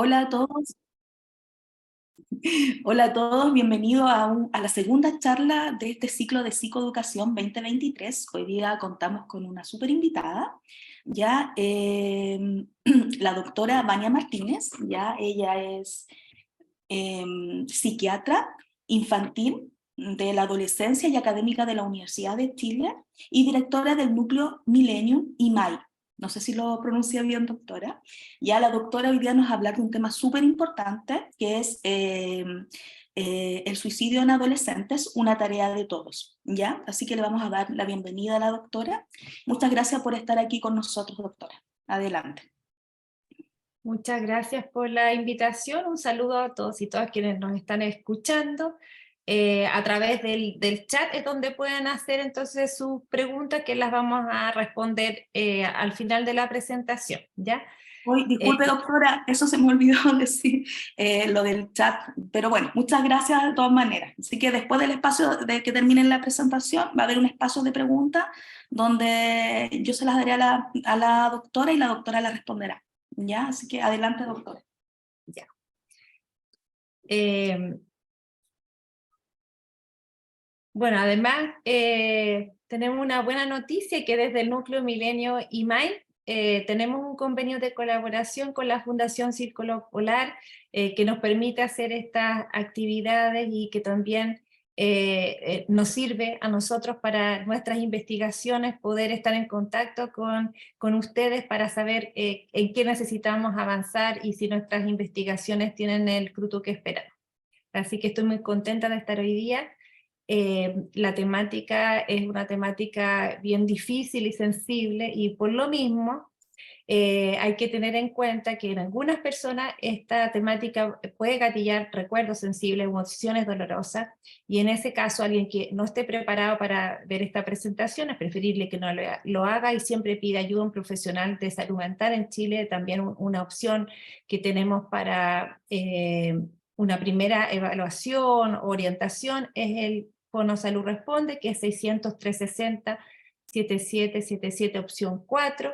Hola a todos, hola a todos, bienvenidos a la segunda charla de este ciclo de Psicoeducación 2023. Hoy día contamos con una súper invitada, ya la doctora Vania Martínez, ya ella es psiquiatra infantil de la adolescencia y académica de la Universidad de Chile y directora del núcleo Millennium IMAI. No sé si lo pronuncia bien, doctora. Ya la doctora hoy día nos va a hablar de un tema súper importante, que es el suicidio en adolescentes, una tarea de todos. ¿Ya? Así que le vamos a dar la bienvenida a la doctora. Muchas gracias por estar aquí con nosotros, doctora. Adelante. Muchas gracias por la invitación. Un saludo a todos y todas quienes nos están escuchando. A través del chat es donde pueden hacer entonces sus preguntas, que las vamos a responder al final de la presentación, ¿ya? Hoy, Eh, disculpe, doctora, eso se me olvidó decir, lo del chat, pero bueno, muchas gracias de todas maneras. Así que después del espacio de que termine la presentación, va a haber un espacio de preguntas donde yo se las daré a la doctora y la doctora la responderá. ¿Ya? Así que adelante, doctora. ya. Eh, bueno, además tenemos una buena noticia, que desde el Núcleo Milenio IMAI tenemos un convenio de colaboración con la Fundación Círculo Polar, que nos permite hacer estas actividades y que también nos sirve a nosotros para nuestras investigaciones, poder estar en contacto con ustedes para saber en qué necesitamos avanzar y si nuestras investigaciones tienen el fruto que esperamos. Así que estoy muy contenta de estar hoy día. La temática es una temática bien difícil y sensible, y por lo mismo hay que tener en cuenta que en algunas personas esta temática puede gatillar recuerdos sensibles, emociones dolorosas, y en ese caso alguien que no esté preparado para ver esta presentación es preferible que no lo haga, y siempre pida ayuda a un profesional de salud mental. En Chile también una opción que tenemos para una primera evaluación o orientación es el Fono Salud Responde, que es 600-360-7777, opción 4.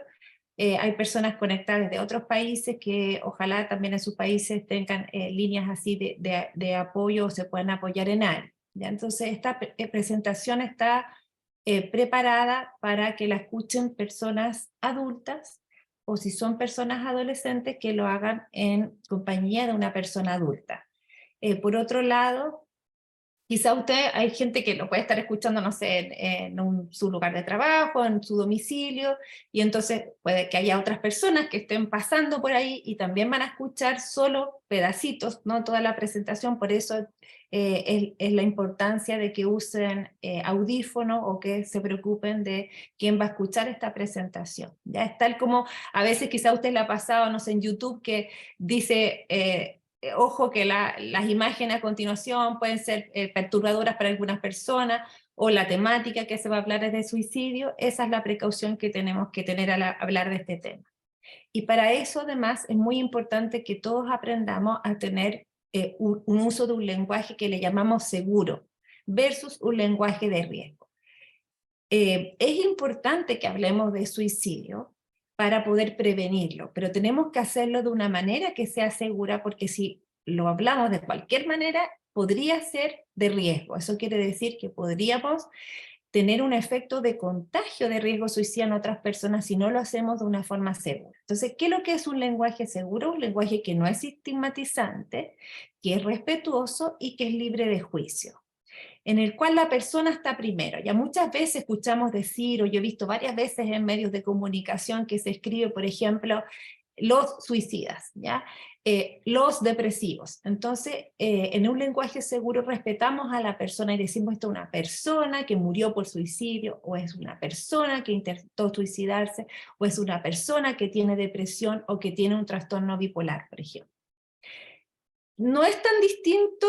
Hay personas conectadas de otros países que ojalá también en sus países tengan líneas así de apoyo o se puedan apoyar en área. ¿Ya? Entonces esta presentación está preparada para que la escuchen personas adultas, o si son personas adolescentes, que lo hagan en compañía de una persona adulta. Por otro lado, quizá usted, hay gente que lo puede estar escuchando, no sé, su lugar de trabajo, en su domicilio, y entonces puede que haya otras personas que estén pasando por ahí y también van a escuchar solo pedacitos, no toda la presentación. Por eso es la importancia de que usen audífono, o que se preocupen de quién va a escuchar esta presentación. Ya es tal como a veces quizá a usted le ha pasado, no sé, en YouTube, que dice... ojo que las imágenes a continuación pueden ser perturbadoras para algunas personas, o la temática que se va a hablar es de suicidio. Esa es la precaución que tenemos que tener al hablar de este tema. Y para eso además es muy importante que todos aprendamos a tener un uso de un lenguaje que le llamamos seguro versus un lenguaje de riesgo. Es importante que hablemos de suicidio para poder prevenirlo, pero tenemos que hacerlo de una manera que sea segura, porque si lo hablamos de cualquier manera, podría ser de riesgo. Eso quiere decir que podríamos tener un efecto de contagio de riesgo suicida en otras personas si no lo hacemos de una forma segura. Entonces, ¿qué es lo que es un lenguaje seguro? Un lenguaje que no es estigmatizante, que es respetuoso y que es libre de juicio, en el cual la persona está primero. Ya muchas veces escuchamos decir, o yo he visto varias veces en medios de comunicación que se escribe, por ejemplo, los suicidas, ¿ya? Los depresivos. Entonces, en un lenguaje seguro respetamos a la persona y decimos: esto es una persona que murió por suicidio, o es una persona que intentó suicidarse, o es una persona que tiene depresión o que tiene un trastorno bipolar, por ejemplo. No es tan distinto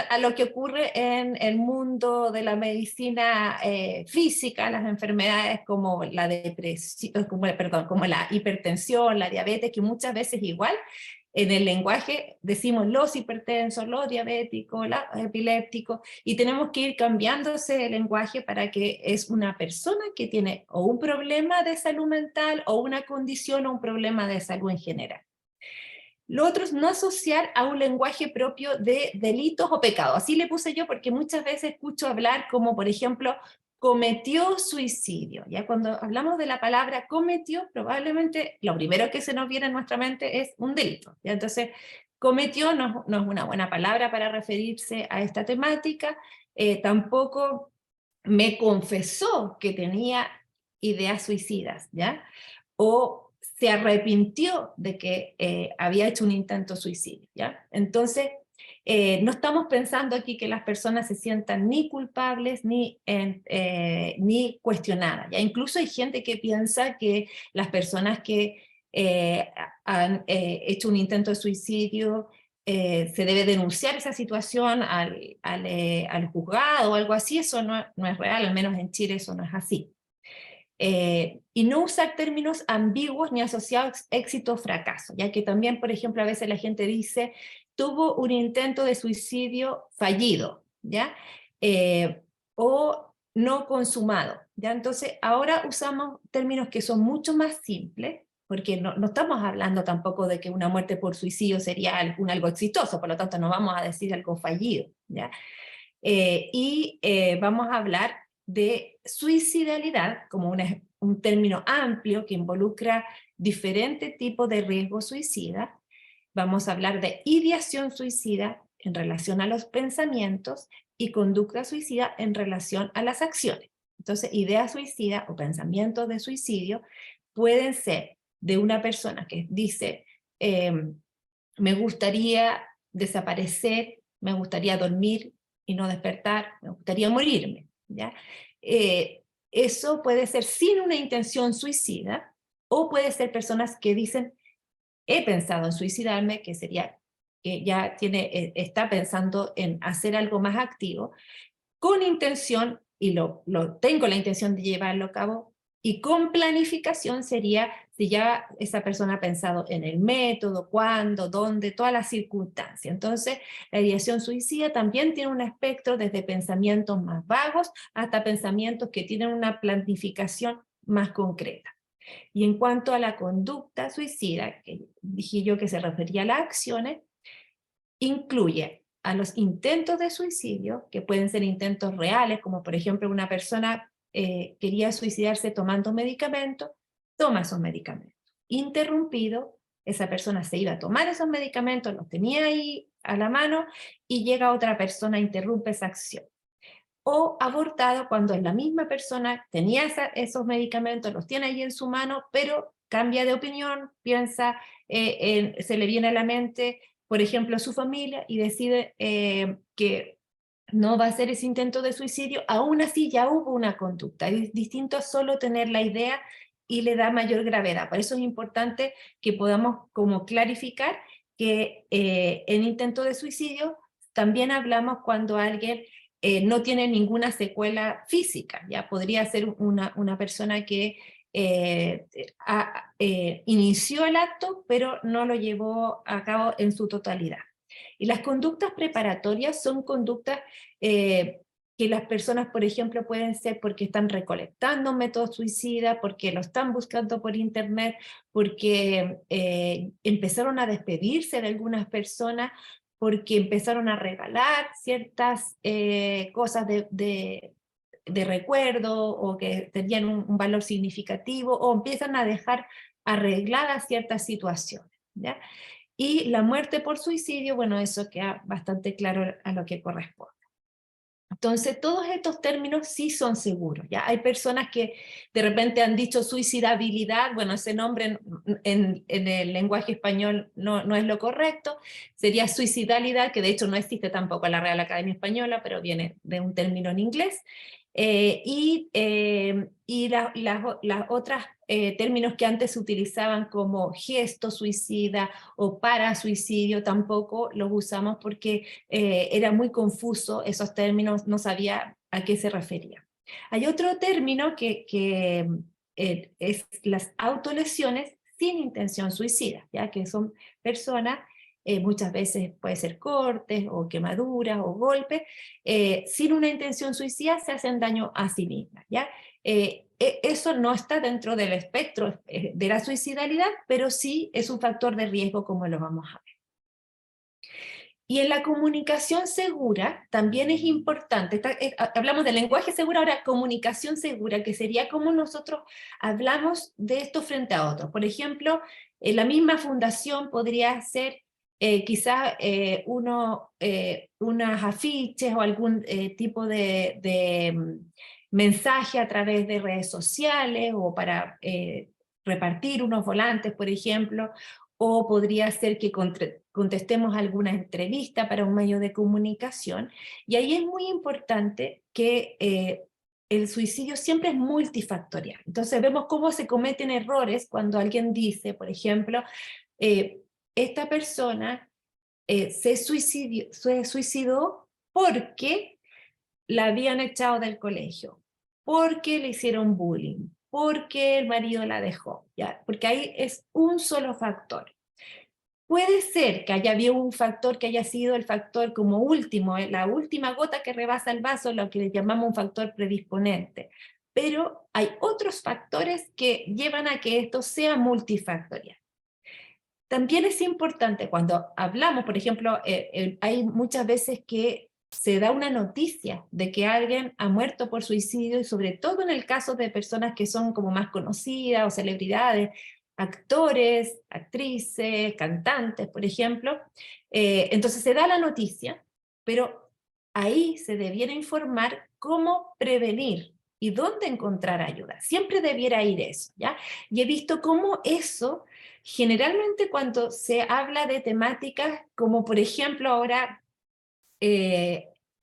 a lo que ocurre en el mundo de la medicina física, las enfermedades como la depresión, como la hipertensión, la diabetes, que muchas veces igual en el lenguaje decimos los hipertensos, los diabéticos, los epilépticos, y tenemos que ir cambiando ese lenguaje para que es una persona que tiene o un problema de salud mental, o una condición, o un problema de salud en general. Lo otro es no asociar a un lenguaje propio de delitos o pecados. Así le puse yo porque muchas veces escucho hablar como, por ejemplo, cometió suicidio. Ya cuando hablamos de la palabra cometió, probablemente lo primero que se nos viene en nuestra mente es un delito. ¿Ya? Entonces, cometió no es una buena palabra para referirse a esta temática. Tampoco me confesó que tenía ideas suicidas, ¿ya? O se arrepintió de que había hecho un intento suicidio, ¿ya? Entonces, no estamos pensando aquí que las personas se sientan ni culpables ni cuestionadas, ¿ya? Incluso hay gente que piensa que las personas que han hecho un intento de suicidio se debe denunciar esa situación al juzgado o algo así. Eso no es real, al menos en Chile eso no es así. Y no usar términos ambiguos ni asociados éxito o fracaso, ya que también, por ejemplo, a veces la gente dice, tuvo un intento de suicidio fallido, ¿ya? O no consumado, ¿ya? Entonces, ahora usamos términos que son mucho más simples, porque no estamos hablando tampoco de que una muerte por suicidio sería algo exitoso, por lo tanto no vamos a decir algo fallido, ¿ya? Vamos a hablar de suicidalidad como un término amplio que involucra diferentes tipos de riesgo suicida. Vamos a hablar de ideación suicida en relación a los pensamientos y conducta suicida en relación a las acciones. Entonces, idea suicida o pensamientos de suicidio pueden ser de una persona que dice, me gustaría desaparecer, me gustaría dormir y no despertar, me gustaría morirme, ¿ya? Eso puede ser sin una intención suicida, o puede ser personas que dicen, he pensado en suicidarme, que sería que ya está pensando en hacer algo más activo, con intención, y tengo la intención de llevarlo a cabo, y con planificación sería si ya esa persona ha pensado en el método, cuándo, dónde, todas las circunstancias. Entonces, la ideación suicida también tiene un espectro desde pensamientos más vagos hasta pensamientos que tienen una planificación más concreta. Y en cuanto a la conducta suicida, que dije yo que se refería a las acciones, incluye a los intentos de suicidio, que pueden ser intentos reales, como por ejemplo una persona quería suicidarse tomando medicamentos, toma esos medicamentos. Interrumpido, esa persona se iba a tomar esos medicamentos, los tenía ahí a la mano, y llega otra persona, interrumpe esa acción. O abortado, cuando la misma persona tenía esos medicamentos, los tiene ahí en su mano, pero cambia de opinión, piensa, se le viene a la mente, por ejemplo, su familia, y decide que no va a hacer ese intento de suicidio. Aún así ya hubo una conducta. Es distinto a solo tener la idea y le da mayor gravedad. Por eso es importante que podamos como clarificar que en intento de suicidio también hablamos cuando alguien no tiene ninguna secuela física. Ya podría ser una persona que inició el acto, pero no lo llevó a cabo en su totalidad. Y las conductas preparatorias son conductas que las personas, por ejemplo, pueden ser porque están recolectando métodos suicidas, porque lo están buscando por internet, porque empezaron a despedirse de algunas personas, porque empezaron a regalar ciertas cosas de recuerdo, o que tenían un valor significativo, o empiezan a dejar arregladas ciertas situaciones, ¿ya? Y la muerte por suicidio, bueno, eso queda bastante claro a lo que corresponde. Entonces, todos estos términos sí son seguros, ¿ya? Hay personas que de repente han dicho suicidabilidad, bueno, ese nombre en el lenguaje español no es lo correcto, sería suicidalidad, que de hecho no existe tampoco en la Real Academia Española, pero viene de un término en inglés. Las otras términos que antes se utilizaban como gesto suicida o parasuicidio tampoco los usamos porque era muy confuso esos términos, no sabía a qué se refería. Hay otro término que es las autolesiones sin intención suicida, ya que son personas muchas veces puede ser cortes o quemaduras o golpes, sin una intención suicida se hacen daño a sí mismas, ¿ya? Eso no está dentro del espectro de la suicidalidad, pero sí es un factor de riesgo, como lo vamos a ver. Y en la comunicación segura también es importante, hablamos de lenguaje seguro, ahora comunicación segura, que sería cómo nosotros hablamos de esto frente a otros. Por ejemplo, la misma fundación podría hacer quizás unas afiches o algún tipo de mensaje a través de redes sociales o para repartir unos volantes, por ejemplo, o podría ser que contestemos alguna entrevista para un medio de comunicación, y ahí es muy importante que el suicidio siempre es multifactorial. Entonces vemos cómo se cometen errores cuando alguien dice, por ejemplo, esta persona se suicidó porque la habían echado del colegio, porque le hicieron bullying, porque el marido la dejó, ¿ya? Porque ahí es un solo factor. Puede ser que haya habido un factor que haya sido el factor como último, la última gota que rebasa el vaso, lo que le llamamos un factor predisponente, pero hay otros factores que llevan a que esto sea multifactorial. También es importante cuando hablamos, por ejemplo, hay muchas veces que se da una noticia de que alguien ha muerto por suicidio, y sobre todo en el caso de personas que son como más conocidas o celebridades, actores, actrices, cantantes, por ejemplo. Entonces se da la noticia, pero ahí se debiera informar cómo prevenir y dónde encontrar ayuda. Siempre debiera ir eso, ¿ya? Y he visto cómo eso, generalmente cuando se habla de temáticas como por ejemplo ahora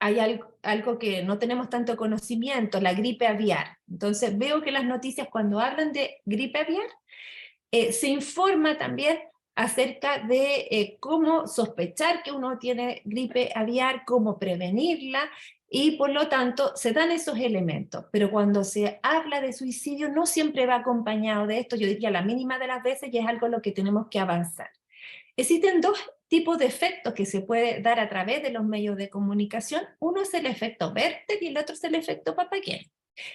hay algo que no tenemos tanto conocimiento, la gripe aviar. Entonces veo que las noticias cuando hablan de gripe aviar, se informa también acerca de cómo sospechar que uno tiene gripe aviar, cómo prevenirla, y por lo tanto se dan esos elementos. Pero cuando se habla de suicidio no siempre va acompañado de esto, yo diría la mínima de las veces, y es algo en lo que tenemos que avanzar. Existen dos tipos de efectos que se puede dar a través de los medios de comunicación. Uno es el efecto Werther y el otro es el efecto Papageno.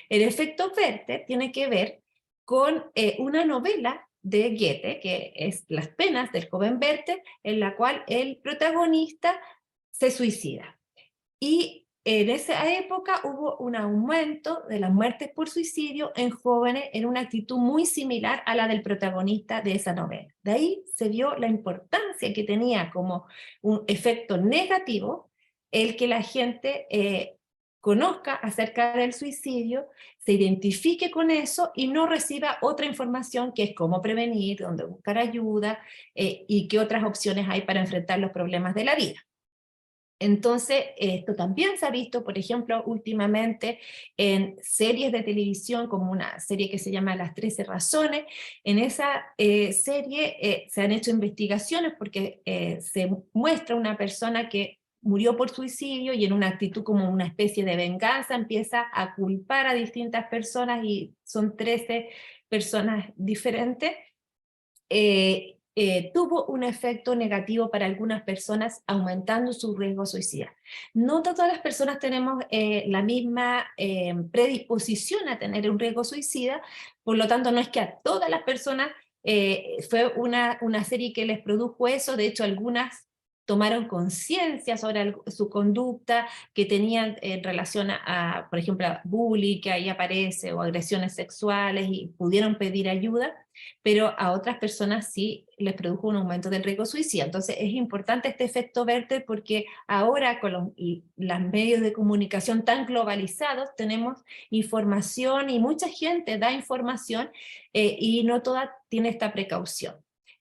El efecto Werther tiene que ver con una novela de Goethe, que es Las penas del joven Werther, en la cual el protagonista se suicida. Y en esa época hubo un aumento de las muertes por suicidio en jóvenes en una actitud muy similar a la del protagonista de esa novela. De ahí se vio la importancia que tenía como un efecto negativo el que la gente conozca acerca del suicidio, se identifique con eso y no reciba otra información que es cómo prevenir, dónde buscar ayuda y qué otras opciones hay para enfrentar los problemas de la vida. Entonces, esto también se ha visto, por ejemplo, últimamente en series de televisión, como una serie que se llama Las 13 Razones. En esa serie se han hecho investigaciones porque se muestra una persona que murió por suicidio y en una actitud como una especie de venganza empieza a culpar a distintas personas, y son 13 personas diferentes. Tuvo un efecto negativo para algunas personas, aumentando su riesgo suicida. No todas las personas tenemos la misma predisposición a tener un riesgo suicida, por lo tanto no es que a todas las personas fue una serie que les produjo eso. De hecho algunas tomaron conciencia sobre su conducta que tenían en relación a, por ejemplo, a bullying, que ahí aparece, o agresiones sexuales, y pudieron pedir ayuda, pero a otras personas sí les produjo un aumento del riesgo suicida. Entonces es importante este efecto Werther, porque ahora con los medios de comunicación tan globalizados tenemos información y mucha gente da información y no toda tiene esta precaución.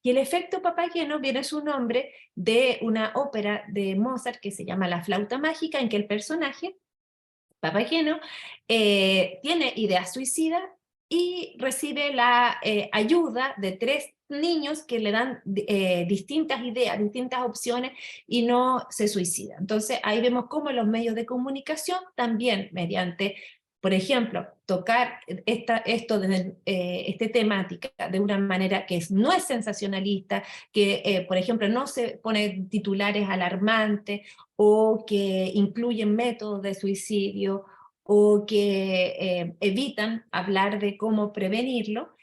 Y el efecto Papageno viene su nombre de una ópera de Mozart que se llama La flauta mágica, en que el personaje, Papageno, tiene ideas suicidas y recibe la ayuda de 3 niños que le dan distintas ideas, distintas opciones, y no se suicida. Entonces ahí vemos cómo los medios de comunicación también, mediante por ejemplo, tocar esta temática de una manera que no es sensacionalista, que, por ejemplo, no se pone titulares alarmantes, o que incluyen métodos de suicidio, o que evitan hablar de cómo prevenirlo,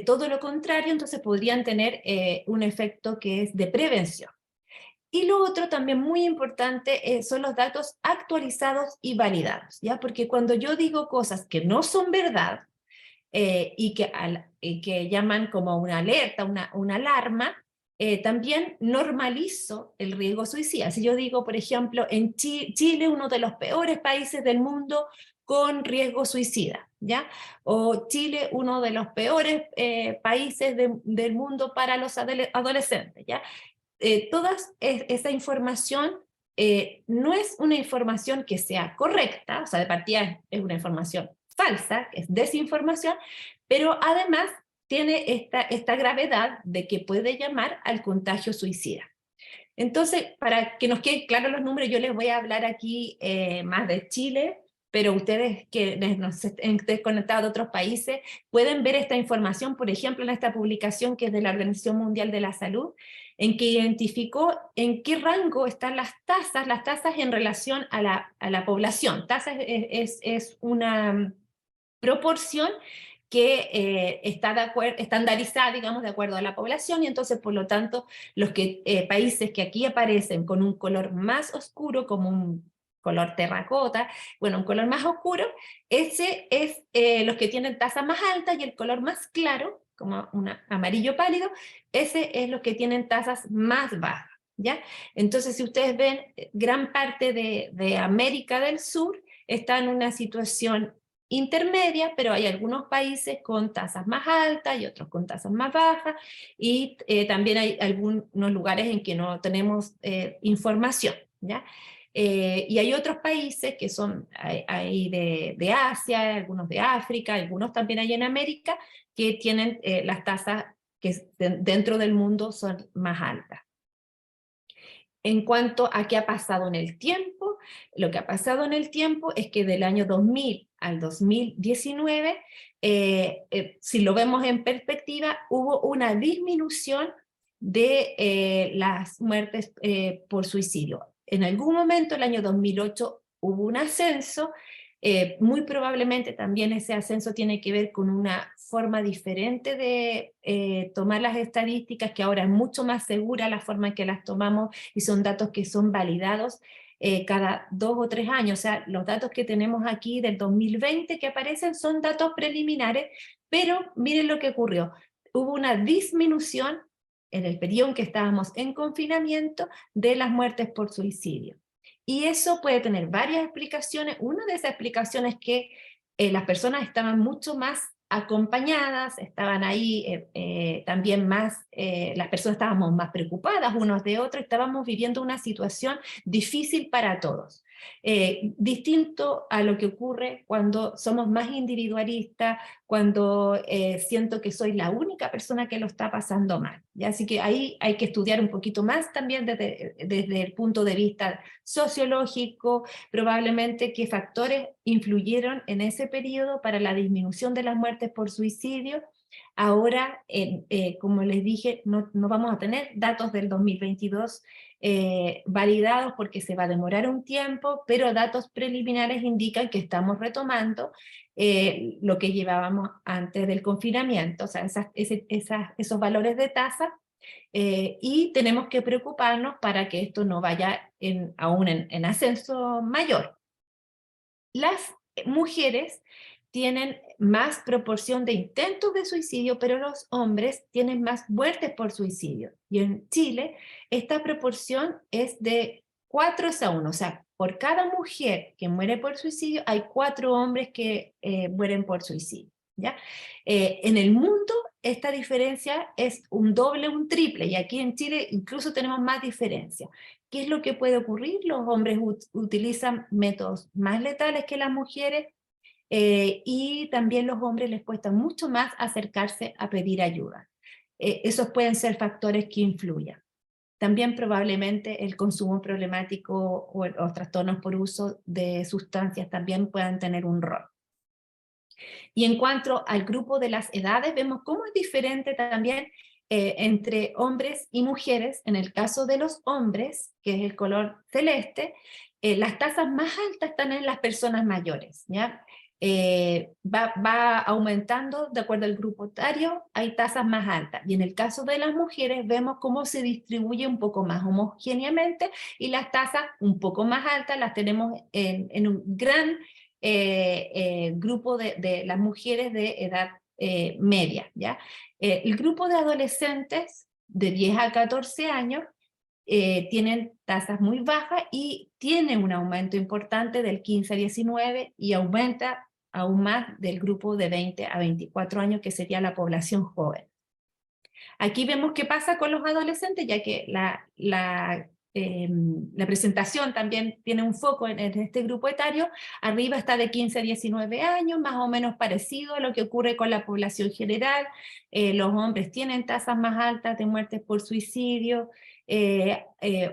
todo lo contrario, entonces podrían tener un efecto que es de prevención. Y lo otro también muy importante son los datos actualizados y validados, ¿ya? Porque cuando yo digo cosas que no son verdad y que llaman como una alerta, una alarma, también normalizo el riesgo suicida. Si yo digo, por ejemplo, en Chile, uno de los peores países del mundo con riesgo suicida, ¿ya? O Chile, uno de los peores países del mundo para los adolescentes, ¿ya? Toda esa información no es una información que sea correcta, o sea, de partida es una información falsa, es desinformación, pero además tiene esta gravedad de que puede llamar al contagio suicida. Entonces, para que nos queden claros los números, yo les voy a hablar aquí más de Chile, pero ustedes que nos estén conectados de otros países pueden ver esta información, por ejemplo, en esta publicación que es de la Organización Mundial de la Salud, en que identificó en qué rango están las tasas en relación a la población. Tasas es una proporción que está estandarizada, digamos, de acuerdo a la población, y entonces, por lo tanto, los países que aquí aparecen con un color más oscuro, como un color terracota, bueno, un color más oscuro, ese es los que tienen tasas más altas, y el color más claro, como un amarillo pálido, ese es los que tienen tasas más bajas, ¿ya? Entonces, si ustedes ven, gran parte de América del Sur está en una situación intermedia, pero hay algunos países con tasas más altas y otros con tasas más bajas, y también hay algunos lugares en que no tenemos información, ¿ya? Y hay otros países que son ahí de Asia, algunos de África, algunos también hay en América, que tienen las tasas que dentro del mundo son más altas. En cuanto a qué ha pasado en el tiempo, lo que ha pasado en el tiempo es que del año 2000 al 2019, si lo vemos en perspectiva, hubo una disminución de las muertes por suicidio. En algún momento, el año 2008, hubo un ascenso. Muy probablemente también ese ascenso tiene que ver con una forma diferente de tomar las estadísticas, que ahora es mucho más segura la forma en que las tomamos, y son datos que son validados cada 2 o 3 años. O sea, los datos que tenemos aquí del 2020 que aparecen son datos preliminares, pero miren lo que ocurrió. Hubo una disminución en el periodo en que estábamos en confinamiento de las muertes por suicidio. Y eso puede tener varias explicaciones. Una de esas explicaciones es que las personas estaban mucho más acompañadas, estaban ahí también más, las personas estábamos más preocupadas unos de otros, estábamos viviendo una situación difícil para todos. Distinto a lo que ocurre cuando somos más individualistas, cuando siento que soy la única persona que lo está pasando mal, ¿ya? Así que ahí hay que estudiar un poquito más también desde el punto de vista sociológico, probablemente qué factores influyeron en ese periodo para la disminución de las muertes por suicidio. Ahora, como les dije, no vamos a tener datos del 2022 validados porque se va a demorar un tiempo, pero datos preliminares indican que estamos retomando lo que llevábamos antes del confinamiento, o sea, esos valores de tasa, y tenemos que preocuparnos para que esto no vaya aún en ascenso mayor. Las mujeres tienen más proporción de intentos de suicidio, pero los hombres tienen más muertes por suicidio. Y en Chile, esta proporción es de 4:1, o sea, por cada mujer que muere por suicidio, hay 4 hombres que mueren por suicidio, ¿ya? En el mundo, esta diferencia es un doble, un triple, y aquí en Chile incluso tenemos más diferencia. ¿Qué es lo que puede ocurrir? Los hombres utilizan métodos más letales que las mujeres, y también los hombres les cuesta mucho más acercarse a pedir ayuda. Esos pueden ser factores que influyan. También probablemente el consumo problemático o trastornos por uso de sustancias también puedan tener un rol. Y en cuanto al grupo de las edades, vemos cómo es diferente también entre hombres y mujeres. En el caso de los hombres, que es el color celeste, las tasas más altas están en las personas mayores, ¿ya? Va aumentando de acuerdo al grupo etario, hay tasas más altas. Y en el caso de las mujeres vemos cómo se distribuye un poco más homogéneamente y las tasas un poco más altas las tenemos en un gran grupo de las mujeres de edad media, ¿ya? El grupo de adolescentes de 10 a 14 años tienen tasas muy bajas y tiene un aumento importante del 15 a 19 y aumenta aún más del grupo de 20 a 24 años, que sería la población joven. Aquí vemos qué pasa con los adolescentes, ya que la presentación también tiene un foco en este grupo etario. Arriba está de 15 a 19 años, más o menos parecido a lo que ocurre con la población general. Los hombres tienen tasas más altas de muertes por suicidio.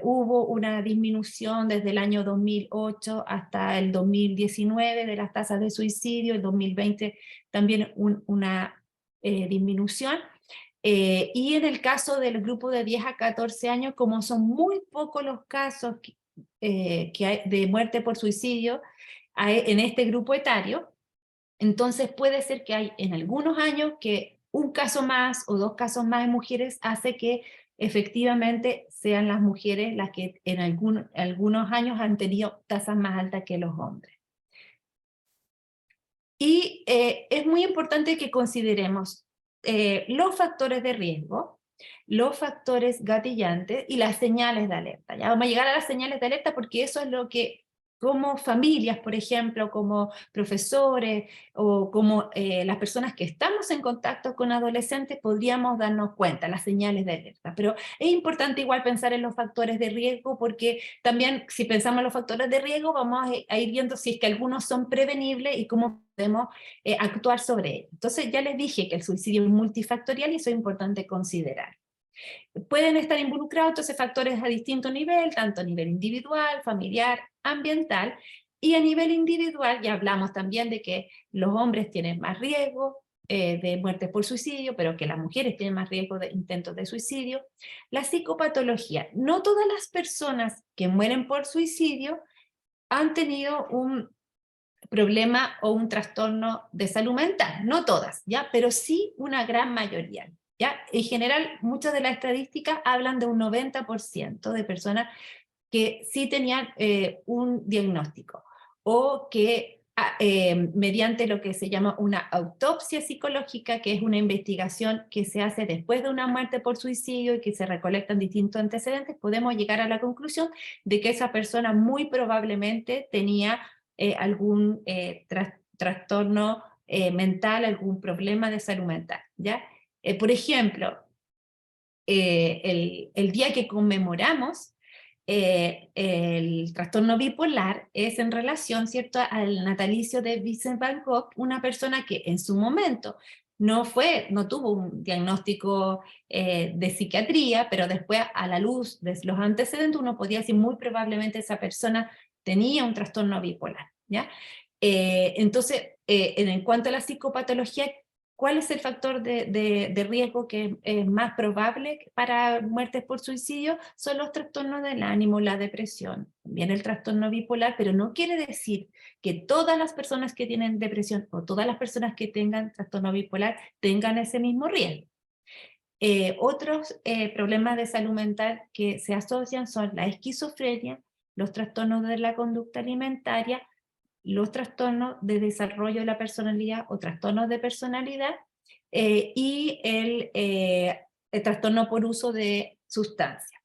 Hubo una disminución desde el año 2008 hasta el 2019 de las tasas de suicidio, el 2020 también una disminución. Y en el caso del grupo de 10 a 14 años, como son muy pocos los casos que hay de muerte por suicidio en este grupo etario, entonces puede ser que hay en algunos años que un caso más o dos casos más en mujeres hace que efectivamente sean las mujeres las que en algunos años han tenido tasas más altas que los hombres. Y es muy importante que consideremos los factores de riesgo, los factores gatillantes y las señales de alerta. Ya vamos a llegar a las señales de alerta porque eso es lo que como familias, por ejemplo, como profesores o como las personas que estamos en contacto con adolescentes podríamos darnos cuenta, las señales de alerta. Pero es importante igual pensar en los factores de riesgo porque también si pensamos en los factores de riesgo vamos a ir viendo si es que algunos son prevenibles y cómo podemos actuar sobre ellos. Entonces ya les dije que el suicidio es multifactorial y eso es importante considerar. Pueden estar involucrados entonces factores a distinto nivel, tanto a nivel individual, familiar, ambiental, y a nivel individual ya hablamos también de que los hombres tienen más riesgo de muertes por suicidio, pero que las mujeres tienen más riesgo de intentos de suicidio. La psicopatología. No todas las personas que mueren por suicidio han tenido un problema o un trastorno de salud mental, no todas, ¿ya? Pero sí una gran mayoría. ¿Ya? En general, muchas de las estadísticas hablan de un 90% de personas que sí tenían un diagnóstico o que mediante lo que se llama una autopsia psicológica, que es una investigación que se hace después de una muerte por suicidio y que se recolectan distintos antecedentes, podemos llegar a la conclusión de que esa persona muy probablemente tenía algún trastorno mental, algún problema de salud mental, ¿ya? Por ejemplo, el día que conmemoramos el trastorno bipolar es en relación, ¿cierto?, al natalicio de Vincent Van Gogh, una persona que en su momento no tuvo un diagnóstico de psiquiatría, pero después a la luz de los antecedentes uno podía decir muy probablemente esa persona tenía un trastorno bipolar, ¿ya? Entonces, en cuanto a la psicopatología, ¿cuál es el factor de riesgo que es más probable para muertes por suicidio? Son los trastornos del ánimo, la depresión, también el trastorno bipolar, pero no quiere decir que todas las personas que tienen depresión o todas las personas que tengan trastorno bipolar tengan ese mismo riesgo. Otros problemas de salud mental que se asocian son la esquizofrenia, los trastornos de la conducta alimentaria, los trastornos de desarrollo de la personalidad o trastornos de personalidad y el trastorno por uso de sustancias.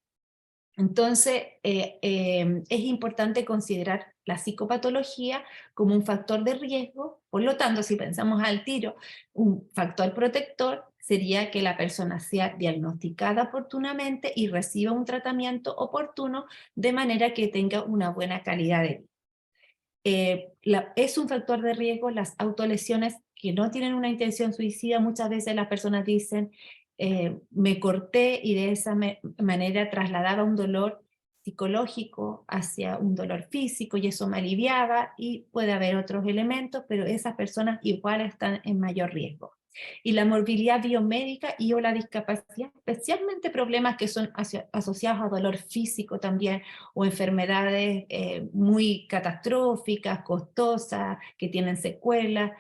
Entonces, es importante considerar la psicopatología como un factor de riesgo, por lo tanto, si pensamos al tiro, un factor protector sería que la persona sea diagnosticada oportunamente y reciba un tratamiento oportuno de manera que tenga una buena calidad de vida. Es un factor de riesgo las autolesiones que no tienen una intención suicida. Muchas veces las personas dicen, me corté y de esa manera trasladaba un dolor psicológico, hacia un dolor físico, y eso me aliviaba, y puede haber otros elementos, pero esas personas igual están en mayor riesgo. Y la morbilidad biomédica y o la discapacidad, especialmente problemas que son asociados a dolor físico también, o enfermedades muy catastróficas, costosas, que tienen secuelas,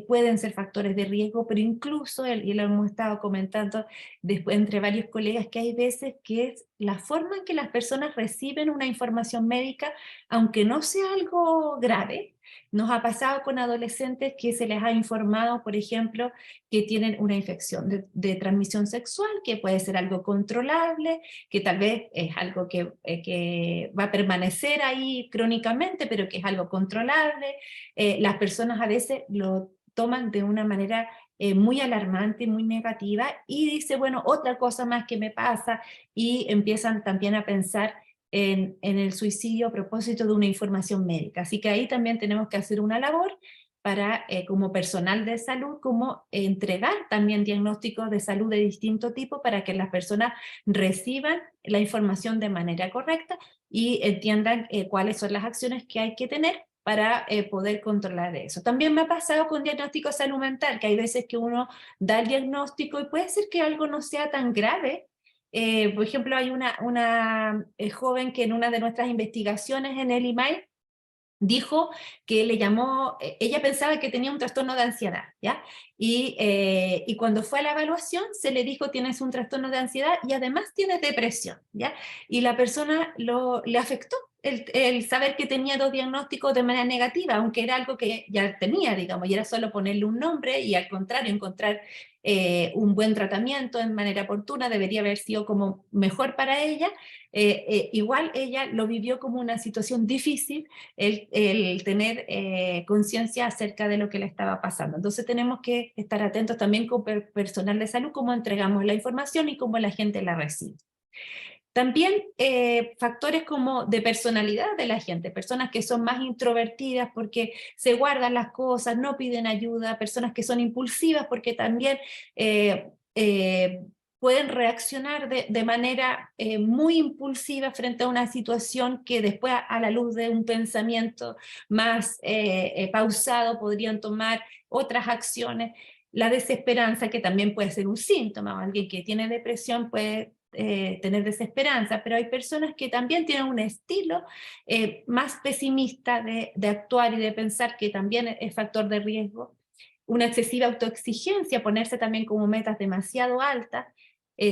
pueden ser factores de riesgo, pero incluso, y lo hemos estado comentando después entre varios colegas, que hay veces que es la forma en que las personas reciben una información médica, aunque no sea algo grave. Nos ha pasado con adolescentes que se les ha informado, por ejemplo, que tienen una infección de transmisión sexual, que puede ser algo controlable, que tal vez es algo que va a permanecer ahí crónicamente, pero que es algo controlable. Las personas a veces lo toman de una manera muy alarmante, muy negativa, y dice, bueno, otra cosa más que me pasa, y empiezan también a pensar en el suicidio a propósito de una información médica. Así que ahí también tenemos que hacer una labor para, como personal de salud, como entregar también diagnósticos de salud de distinto tipo para que las personas reciban la información de manera correcta y entiendan cuáles son las acciones que hay que tener para poder controlar eso. También me ha pasado con diagnóstico de salud mental, que hay veces que uno da el diagnóstico y puede ser que algo no sea tan grave. Por ejemplo, hay una joven que en una de nuestras investigaciones en el IMAI dijo que le llamó, ella pensaba que tenía un trastorno de ansiedad, ¿ya? Y cuando fue a la evaluación se le dijo tienes un trastorno de ansiedad y además tienes depresión, ¿ya? Y la persona le afectó el saber que tenía dos diagnósticos de manera negativa, aunque era algo que ya tenía, digamos, y era solo ponerle un nombre y al contrario, encontrar un buen tratamiento en manera oportuna, debería haber sido como mejor para ella. Igual ella lo vivió como una situación difícil, el tener conciencia acerca de lo que le estaba pasando. Entonces tenemos que estar atentos también con personal de salud, cómo entregamos la información y cómo la gente la recibe. También factores como de personalidad de la gente, personas que son más introvertidas porque se guardan las cosas, no piden ayuda, personas que son impulsivas porque también pueden reaccionar de manera muy impulsiva frente a una situación que después a la luz de un pensamiento más pausado podrían tomar otras acciones. La desesperanza, que también puede ser un síntoma, alguien que tiene depresión puede tener desesperanza, pero hay personas que también tienen un estilo más pesimista de actuar y de pensar, que también es factor de riesgo. Una excesiva autoexigencia, ponerse también como metas demasiado altas,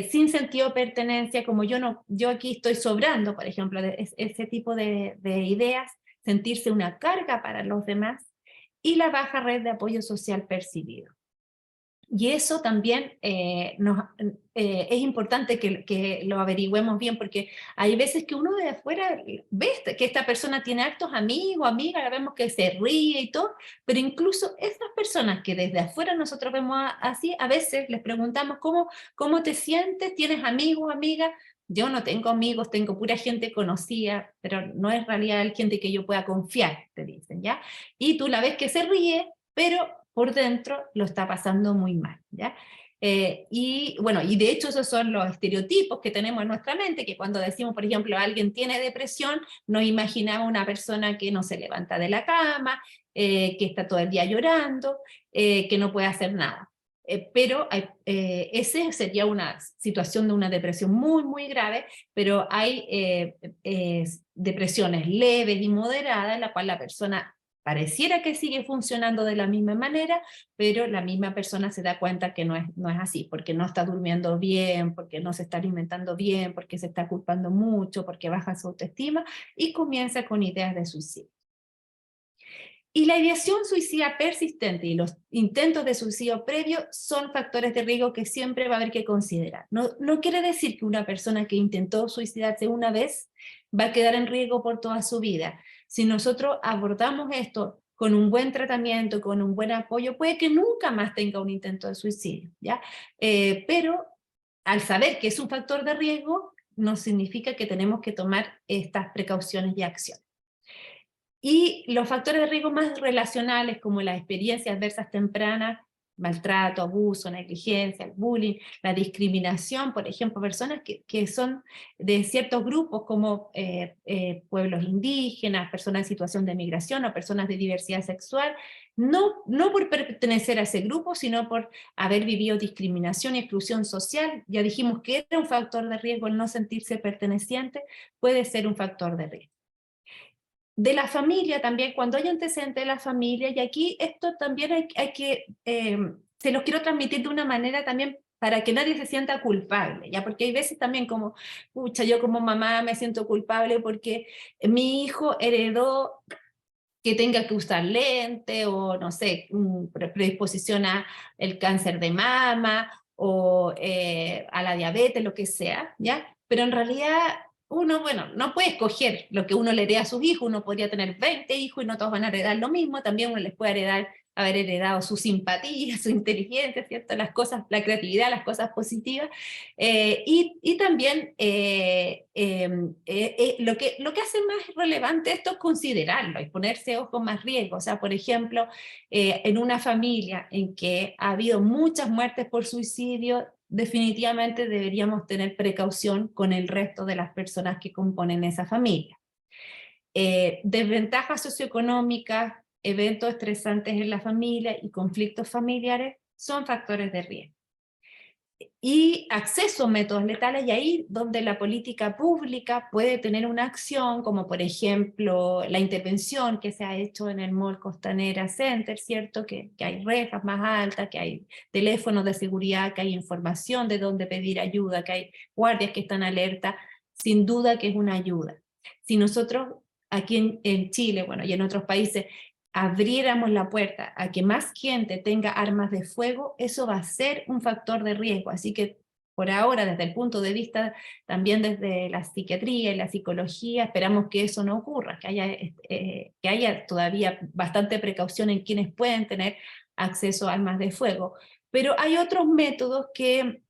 sin sentido de pertenencia, como yo aquí estoy sobrando, por ejemplo, ese tipo de ideas, sentirse una carga para los demás, y la baja red de apoyo social percibido. Y eso también es importante que lo averigüemos bien, porque hay veces que uno de afuera ve que esta persona tiene hartos amigos, amigas, vemos que se ríe y todo, pero incluso esas personas que desde afuera nosotros vemos así, a veces les preguntamos cómo te sientes, tienes amigos, amigas. Yo no tengo amigos, tengo pura gente conocida, pero no es en realidad gente que yo pueda confiar, te dicen, ¿ya? Y tú la ves que se ríe, pero por dentro lo está pasando muy mal, ¿ya? Y bueno, y de hecho esos son los estereotipos que tenemos en nuestra mente, que cuando decimos, por ejemplo, alguien tiene depresión, nos imaginamos una persona que no se levanta de la cama, que está todo el día llorando, que no puede hacer nada. Pero ese sería una situación de una depresión muy, muy grave, pero hay depresiones leves y moderadas en la cual la persona pareciera que sigue funcionando de la misma manera, pero la misma persona se da cuenta que no es así, porque no está durmiendo bien, porque no se está alimentando bien, porque se está culpando mucho, porque baja su autoestima, y comienza con ideas de suicidio. Y la ideación suicida persistente y los intentos de suicidio previo son factores de riesgo que siempre va a haber que considerar. No quiere decir que una persona que intentó suicidarse una vez va a quedar en riesgo por toda su vida. Si nosotros abordamos esto con un buen tratamiento, con un buen apoyo, puede que nunca más tenga un intento de suicidio, ¿ya? Pero al saber que es un factor de riesgo, no significa que tenemos que tomar estas precauciones y acciones. Y los factores de riesgo más relacionales, como las experiencias adversas tempranas, maltrato, abuso, negligencia, el bullying, la discriminación, por ejemplo, personas que son de ciertos grupos como pueblos indígenas, personas en situación de migración o personas de diversidad sexual, no por pertenecer a ese grupo, sino por haber vivido discriminación y exclusión social. Ya dijimos que era un factor de riesgo el no sentirse perteneciente, puede ser un factor de riesgo. De la familia también, cuando hay antecedentes de la familia, y aquí esto también hay que, se los quiero transmitir de una manera también para que nadie se sienta culpable, ¿ya? Porque hay veces también como, pucha, yo como mamá me siento culpable porque mi hijo heredó que tenga que usar lente, o no sé, predisposición a el cáncer de mama, o a la diabetes, lo que sea, ¿ya? Pero en realidad uno, bueno, no puede escoger lo que uno le hereda a sus hijos. Uno podría tener 20 hijos y no todos van a heredar lo mismo. También uno les puede heredar, haber heredado su simpatía, su inteligencia, ¿cierto? Las cosas, la creatividad, las cosas positivas. Y también lo que hace más relevante esto es considerarlo y ponerse ojo más riesgo. O sea, por ejemplo, en una familia en que ha habido muchas muertes por suicidio, definitivamente deberíamos tener precaución con el resto de las personas que componen esa familia. Desventajas socioeconómicas, eventos estresantes en la familia y conflictos familiares son factores de riesgo. Y acceso a métodos letales, y ahí donde la política pública puede tener una acción, como por ejemplo la intervención que se ha hecho en el Mall Costanera Center, ¿cierto? Que hay rejas más altas, que hay teléfonos de seguridad, que hay información de dónde pedir ayuda, que hay guardias que están alerta, sin duda que es una ayuda. Si nosotros aquí en Chile, bueno, y en otros países, abriéramos la puerta a que más gente tenga armas de fuego, eso va a ser un factor de riesgo. Así que por ahora, desde el punto de vista también desde la psiquiatría y la psicología, esperamos que eso no ocurra, que haya todavía bastante precaución en quienes pueden tener acceso a armas de fuego. Pero hay otros métodos que...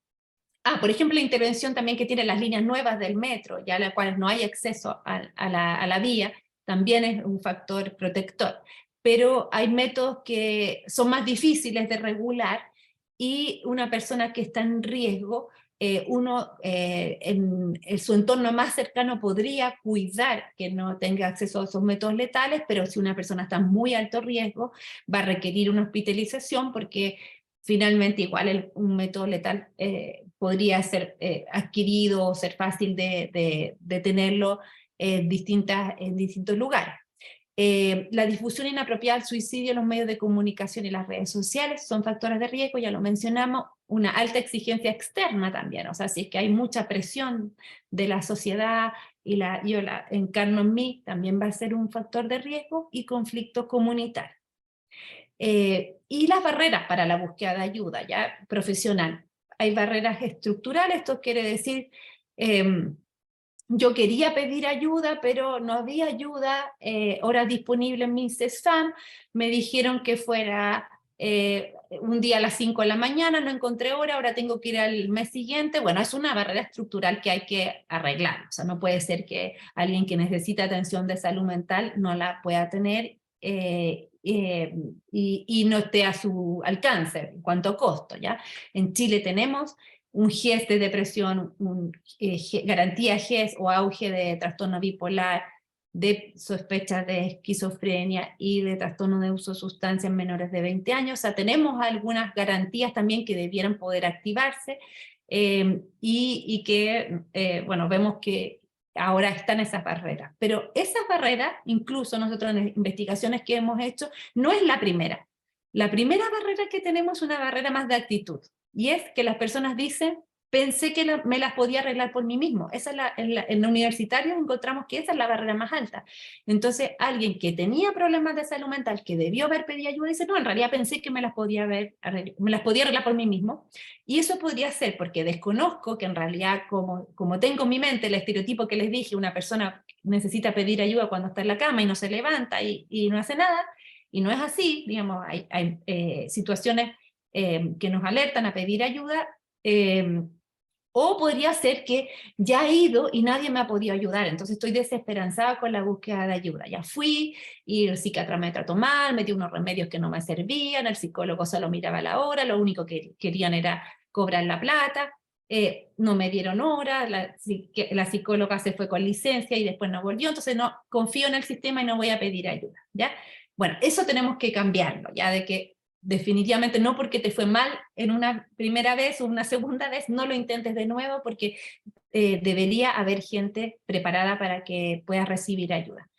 por ejemplo, la intervención también que tienen las líneas nuevas del metro, ya a las cuales no hay acceso a la vía, también es un factor protector. Pero hay métodos que son más difíciles de regular, y una persona que está en riesgo, en su entorno más cercano podría cuidar que no tenga acceso a esos métodos letales, pero si una persona está en muy alto riesgo, va a requerir una hospitalización, porque finalmente igual un método letal podría ser adquirido o ser fácil de tenerlo en distintos lugares. La difusión inapropiada del suicidio en los medios de comunicación y las redes sociales son factores de riesgo, ya lo mencionamos. Una alta exigencia externa también, o sea, si es que hay mucha presión de la sociedad y yo la encarno en mí, también va a ser un factor de riesgo. Y conflictos comunitarios. Y las barreras para la búsqueda de ayuda ya profesional. Hay barreras estructurales, esto quiere decir, yo quería pedir ayuda, pero no había ayuda, horas disponibles en mi CESFAM, me dijeron que fuera un día a las 5 de la mañana, no encontré hora, ahora tengo que ir al mes siguiente. Bueno, es una barrera estructural que hay que arreglar. O sea, no puede ser que alguien que necesita atención de salud mental no la pueda tener y no esté a su alcance en cuanto a costo, ¿ya? En Chile tenemos un GES de depresión, garantía GES o auge de trastorno bipolar, de sospechas de esquizofrenia y de trastorno de uso de sustancias en menores de 20 años. O sea, tenemos algunas garantías también que debieran poder activarse, y que, bueno, vemos que ahora están esas barreras. Pero esas barreras, incluso nosotros en investigaciones que hemos hecho, no es la primera. La primera barrera que tenemos es una barrera más de actitud, y es que las personas dicen, pensé que me las podía arreglar por mí mismo. Esa es en la universitario encontramos que esa es la barrera más alta. Entonces, alguien que tenía problemas de salud mental, que debió haber pedido ayuda, dice, no, en realidad pensé que me las podía arreglar por mí mismo. Y eso podría ser porque desconozco que en realidad, como tengo en mi mente el estereotipo que les dije, una persona necesita pedir ayuda cuando está en la cama y no se levanta y no hace nada, y no es así. Digamos, hay situaciones que nos alertan a pedir ayuda, O podría ser que ya he ido y nadie me ha podido ayudar, entonces estoy desesperanzada con la búsqueda de ayuda. Ya fui y el psiquiatra me trató mal, me dio unos remedios que no me servían, el psicólogo solo miraba la hora, lo único que querían era cobrar la plata, no me dieron hora, la psicóloga se fue con licencia y después no volvió, entonces no confío en el sistema y no voy a pedir ayuda, ¿ya? Bueno, eso tenemos que cambiarlo, ya de que definitivamente no porque te fue mal en una primera vez o una segunda vez, no lo intentes de nuevo porque debería haber gente preparada para que puedas recibir ayuda.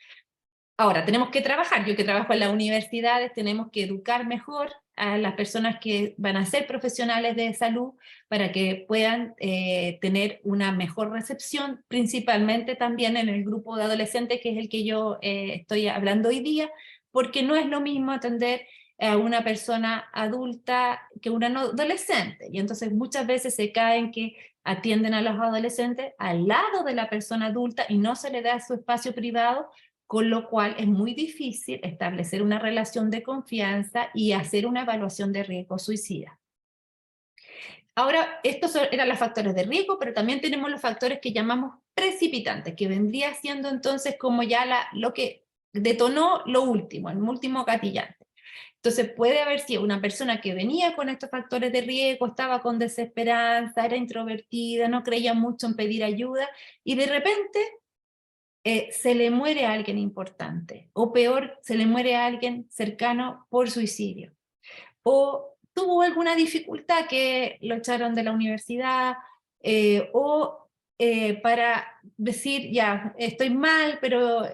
Ahora, tenemos que trabajar, yo que trabajo en las universidades, tenemos que educar mejor a las personas que van a ser profesionales de salud para que puedan tener una mejor recepción, principalmente también en el grupo de adolescentes, que es el que yo estoy hablando hoy día, porque no es lo mismo atender a una persona adulta que una no adolescente, y entonces muchas veces se caen que atienden a los adolescentes al lado de la persona adulta y no se le da su espacio privado, con lo cual es muy difícil establecer una relación de confianza y hacer una evaluación de riesgo suicida. Ahora, estos eran los factores de riesgo, pero también tenemos los factores que llamamos precipitantes, que vendría siendo entonces como ya lo que detonó lo último, el último gatillante. Entonces puede haber sido una persona que venía con estos factores de riesgo, estaba con desesperanza, era introvertida, no creía mucho en pedir ayuda, y de repente se le muere a alguien importante, o peor, se le muere a alguien cercano por suicidio, o tuvo alguna dificultad que lo echaron de la universidad, o para decir, ya, estoy mal, pero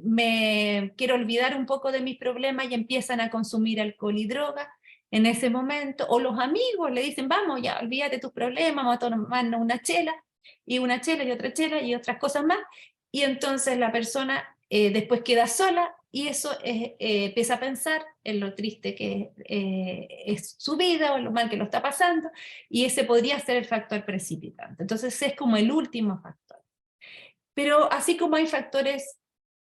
me quiero olvidar un poco de mis problemas y empiezan a consumir alcohol y droga en ese momento, o los amigos le dicen, vamos, ya, olvídate tus problemas, vamos a tomarnos una chela y otra chela y otras cosas más, y entonces la persona después queda sola y eso empieza a pensar en lo triste que es su vida o en lo mal que lo está pasando, y ese podría ser el factor precipitante. Entonces es como el último factor. Pero así como hay factores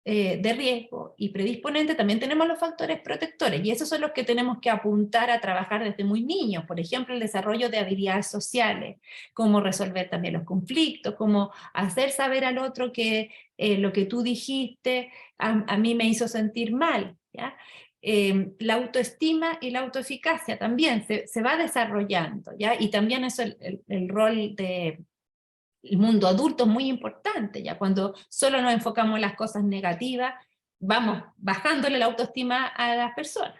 de riesgo y predisponentes, también tenemos los factores protectores, y esos son los que tenemos que apuntar a trabajar desde muy niños. Por ejemplo, el desarrollo de habilidades sociales, cómo resolver también los conflictos, cómo hacer saber al otro que lo que tú dijiste a mí me hizo sentir mal, ¿ya? La autoestima y la autoeficacia también se va desarrollando, ¿ya? Y también eso, el rol de el mundo adulto es muy importante, ya cuando solo nos enfocamos en las cosas negativas, vamos bajándole la autoestima a las personas.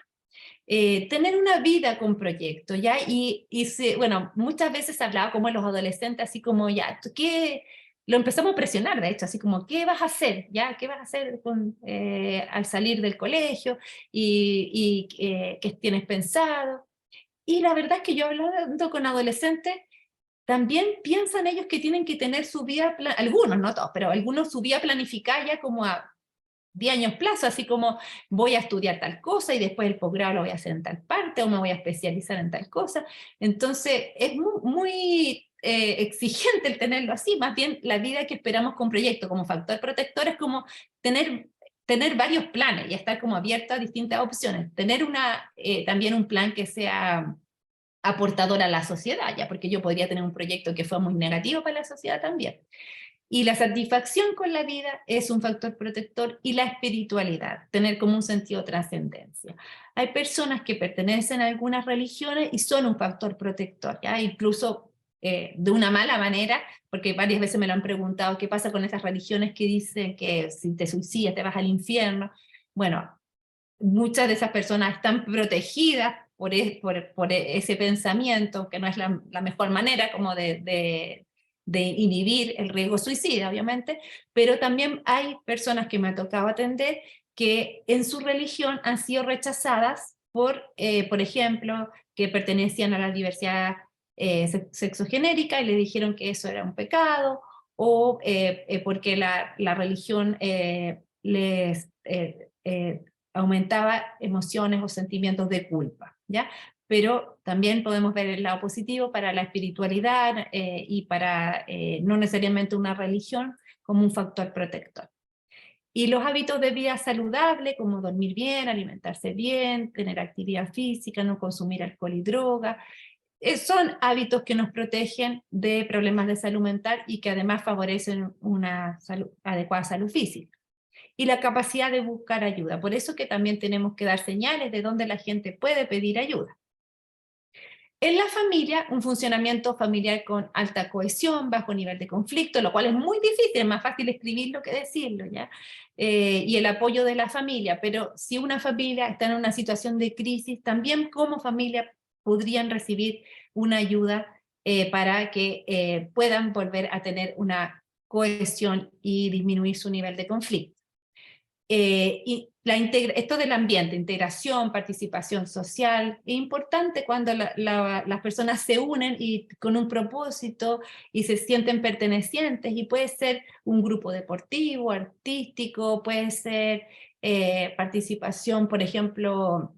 Tener una vida con proyectos, ¿ya? Bueno, muchas veces se hablaba como en los adolescentes, así como, ya, ¿qué? Lo empezamos a presionar, de hecho, así como, ¿qué vas a hacer? ¿Ya? ¿Qué vas a hacer al salir del colegio? ¿Qué tienes pensado? Y la verdad es que yo hablando con adolescentes, también piensan ellos que tienen que tener su vida, algunos, no todos, pero algunos su vida planificada ya como a 10 años plazo, así como voy a estudiar tal cosa y después el posgrado lo voy a hacer en tal parte o me voy a especializar en tal cosa. Entonces es muy exigente el tenerlo así, más bien la vida que esperamos con proyecto como factor protector es como tener varios planes y estar como abierto a distintas opciones, tener también un plan que sea aportador a la sociedad, ya, porque yo podría tener un proyecto que fue muy negativo para la sociedad también. Y la satisfacción con la vida es un factor protector, y la espiritualidad, tener como un sentido de trascendencia. Hay personas que pertenecen a algunas religiones y son un factor protector, ¿ya? Incluso de una mala manera, porque varias veces me lo han preguntado, ¿qué pasa con esas religiones que dicen que si te suicidas te vas al infierno? Bueno, muchas de esas personas están protegidas por ese pensamiento, que no es la mejor manera como de inhibir el riesgo suicida, obviamente, pero también hay personas que me ha tocado atender que en su religión han sido rechazadas por ejemplo, que pertenecían a la diversidad sexogenérica y le dijeron que eso era un pecado, o porque la religión les aumentaba emociones o sentimientos de culpa, ¿ya? Pero también podemos ver el lado positivo para la espiritualidad y para no necesariamente una religión como un factor protector. Y los hábitos de vida saludable, como dormir bien, alimentarse bien, tener actividad física, no consumir alcohol y droga, son hábitos que nos protegen de problemas de salud mental y que además favorecen una adecuada salud física. Y la capacidad de buscar ayuda. Por eso que también tenemos que dar señales de dónde la gente puede pedir ayuda. En la familia, un funcionamiento familiar con alta cohesión, bajo nivel de conflicto, lo cual es muy difícil, es más fácil escribirlo que decirlo, ¿ya? Y el apoyo de la familia, pero si una familia está en una situación de crisis, también como familia podrían recibir una ayuda para que puedan volver a tener una cohesión y disminuir su nivel de conflicto. Y esto del ambiente, integración, participación social, es importante cuando las personas se unen y con un propósito y se sienten pertenecientes, y puede ser un grupo deportivo, artístico, puede ser participación, por ejemplo,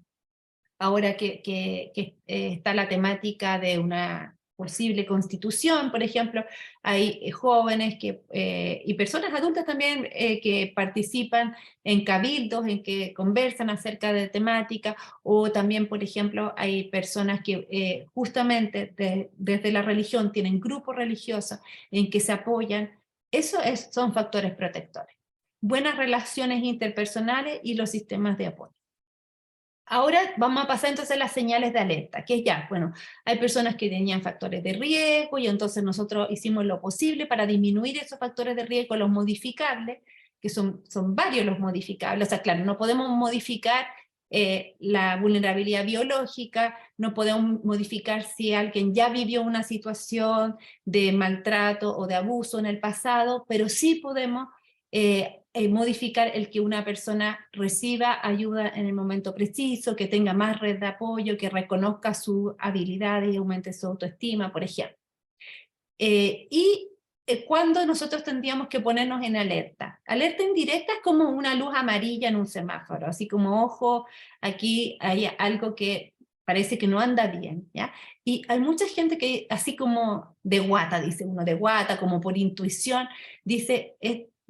ahora que está la temática de una posible constitución, por ejemplo, hay jóvenes y personas adultas también que participan en cabildos, en que conversan acerca de temática, o también, por ejemplo, hay personas que justamente desde la religión tienen grupos religiosos en que se apoyan. Son factores protectores. Buenas relaciones interpersonales y los sistemas de apoyo. Ahora vamos a pasar entonces a las señales de alerta, que es ya, bueno, hay personas que tenían factores de riesgo y entonces nosotros hicimos lo posible para disminuir esos factores de riesgo, los modificables, que son varios los modificables. O sea, claro, no podemos modificar la vulnerabilidad biológica, no podemos modificar si alguien ya vivió una situación de maltrato o de abuso en el pasado, pero sí podemos modificar el que una persona reciba ayuda en el momento preciso, que tenga más red de apoyo, que reconozca sus habilidades y aumente su autoestima, por ejemplo. ¿Cuándo nosotros tendríamos que ponernos en alerta? Alerta indirecta es como una luz amarilla en un semáforo, así como, ojo, aquí hay algo que parece que no anda bien, ¿ya? Y hay mucha gente que, así como de guata, dice uno, de guata, como por intuición, dice,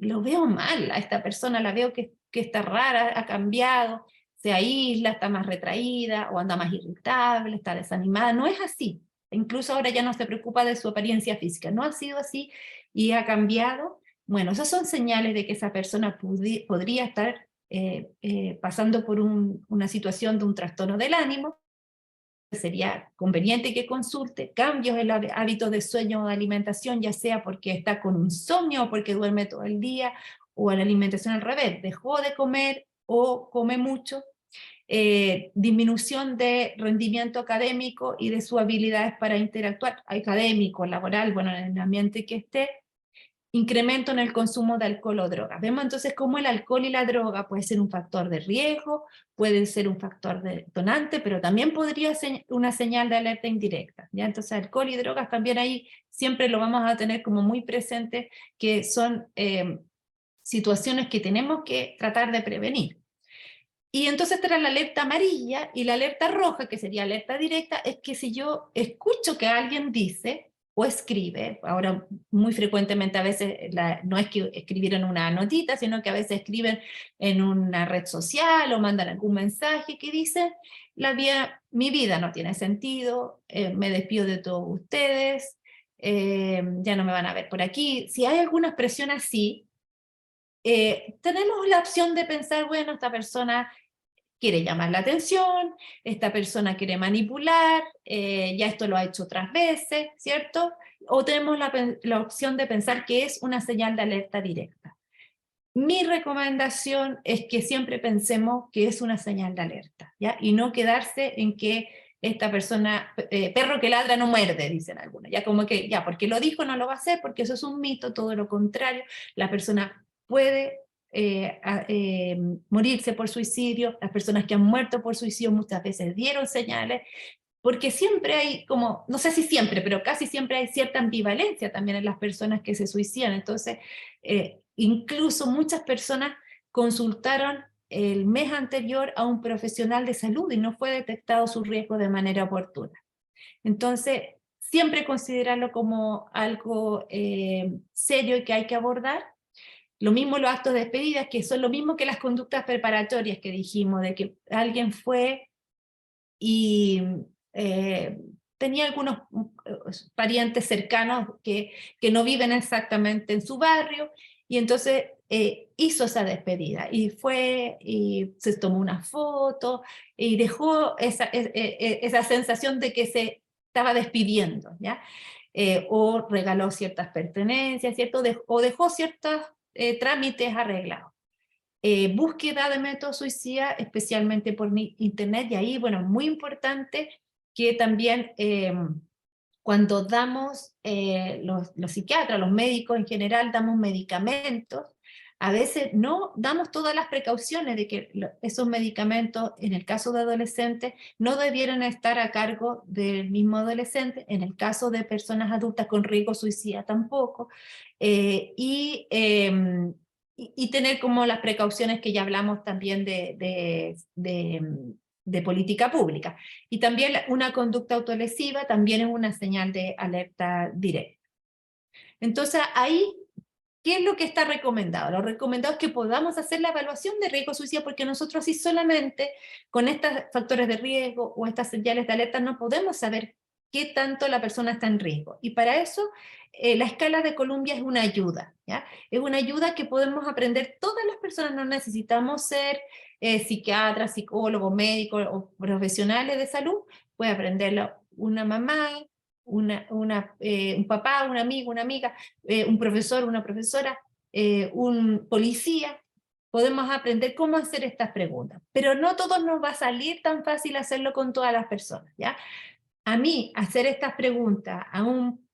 lo veo mal a esta persona, la veo que está rara, ha cambiado, se aísla, está más retraída, o anda más irritable, está desanimada. No es así. Incluso ahora ya no se preocupa de su apariencia física. No ha sido así y ha cambiado. Bueno, esas son señales de que esa persona podría estar pasando por una situación de un trastorno del ánimo. Sería conveniente que consulte cambios en los hábitos de sueño o de alimentación, ya sea porque está con insomnio o porque duerme todo el día, o en la alimentación al revés, dejó de comer o come mucho. Disminución de rendimiento académico y de sus habilidades para interactuar, académico, laboral, bueno, en el ambiente que esté. Incremento en el consumo de alcohol o drogas. Vemos entonces cómo el alcohol y la droga puede ser un factor de riesgo, pueden ser un factor detonante, pero también podría ser una señal de alerta indirecta, ¿ya? Entonces alcohol y drogas también ahí siempre lo vamos a tener como muy presente, que son situaciones que tenemos que tratar de prevenir. Y entonces esta era la alerta amarilla, y la alerta roja, que sería alerta directa, es que si yo escucho que alguien dice o escribe, ahora muy frecuentemente a veces no es que escribieron una notita, sino que a veces escriben en una red social o mandan algún mensaje que dice, mi vida no tiene sentido, me despido de todos ustedes, ya no me van a ver por aquí. Si hay alguna expresión así, tenemos la opción de pensar, bueno, esta persona quiere llamar la atención, esta persona quiere manipular, ya esto lo ha hecho otras veces, ¿cierto? O tenemos la opción de pensar que es una señal de alerta directa. Mi recomendación es que siempre pensemos que es una señal de alerta, ¿ya? Y no quedarse en que esta persona, perro que ladra no muerde, dicen algunos, ya como que, ya, porque lo dijo no lo va a hacer, porque eso es un mito, todo lo contrario, la persona puede morirse por suicidio, las personas que han muerto por suicidio muchas veces dieron señales, porque siempre hay como, no sé si siempre, pero casi siempre hay cierta ambivalencia también en las personas que se suicidan. Entonces, incluso muchas personas consultaron el mes anterior a un profesional de salud y no fue detectado su riesgo de manera oportuna. Entonces, siempre considerarlo como algo serio y que hay que abordar. Lo mismo los actos de despedida, que son lo mismo que las conductas preparatorias que dijimos, de que alguien fue y tenía algunos parientes cercanos que no viven exactamente en su barrio, y entonces hizo esa despedida, y fue, y se tomó una foto, y dejó esa sensación de que se estaba despidiendo, ¿ya? O regaló ciertas pertenencias, ¿cierto? O dejó ciertos trámites arreglados. Búsqueda de métodos suicida, especialmente por internet, y ahí, bueno, muy importante que también cuando damos, los psiquiatras, los médicos en general, damos medicamentos, a veces no damos todas las precauciones de que esos medicamentos, en el caso de adolescentes, no debieran estar a cargo del mismo adolescente, en el caso de personas adultas con riesgo suicida tampoco, y tener como las precauciones que ya hablamos también de política pública. Y también una conducta autolesiva también es una señal de alerta directa. Entonces ahí, ¿qué es lo que está recomendado? Lo recomendado es que podamos hacer la evaluación de riesgo suicida, porque nosotros así solamente con estos factores de riesgo o estas señales de alerta no podemos saber qué tanto la persona está en riesgo. Y para eso la escala de Columbia es una ayuda, ¿ya? Es una ayuda que podemos aprender todas las personas, no necesitamos ser psiquiatras, psicólogos, médicos o profesionales de salud, puede aprenderlo una mamá, un papá, un amigo, una amiga, un profesor, una profesora, un policía. Podemos aprender cómo hacer estas preguntas, pero no todo nos va a salir tan fácil hacerlo con todas las personas, ¿ya? A mí, hacer estas preguntas a un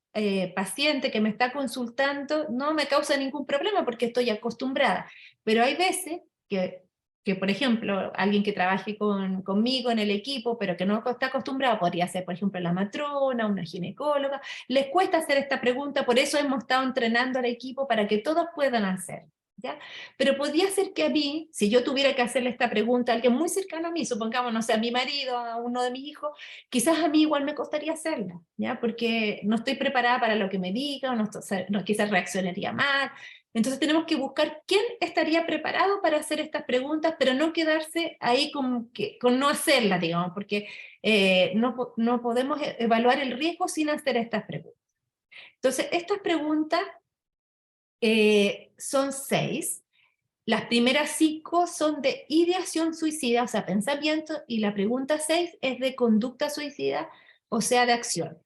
paciente que me está consultando no me causa ningún problema porque estoy acostumbrada, pero hay veces que por ejemplo, alguien que trabaje conmigo en el equipo, pero que no está acostumbrado, podría ser, por ejemplo, la matrona, una ginecóloga, les cuesta hacer esta pregunta, por eso hemos estado entrenando al equipo para que todos puedan hacer, ¿ya? Pero podría ser que a mí, si yo tuviera que hacerle esta pregunta a alguien muy cercano a mí, supongamos, no sé, a mi marido, a uno de mis hijos, quizás a mí igual me costaría hacerla, ¿ya? Porque no estoy preparada para lo que me diga, o no, quizás reaccionaría mal. Entonces tenemos que buscar quién estaría preparado para hacer estas preguntas, pero no quedarse ahí con no hacerlas, digamos, porque no podemos evaluar el riesgo sin hacer estas preguntas. Entonces, estas preguntas son 6. Las primeras 5 son de ideación suicida, o sea, pensamiento, y la pregunta 6 es de conducta suicida, o sea, de acción.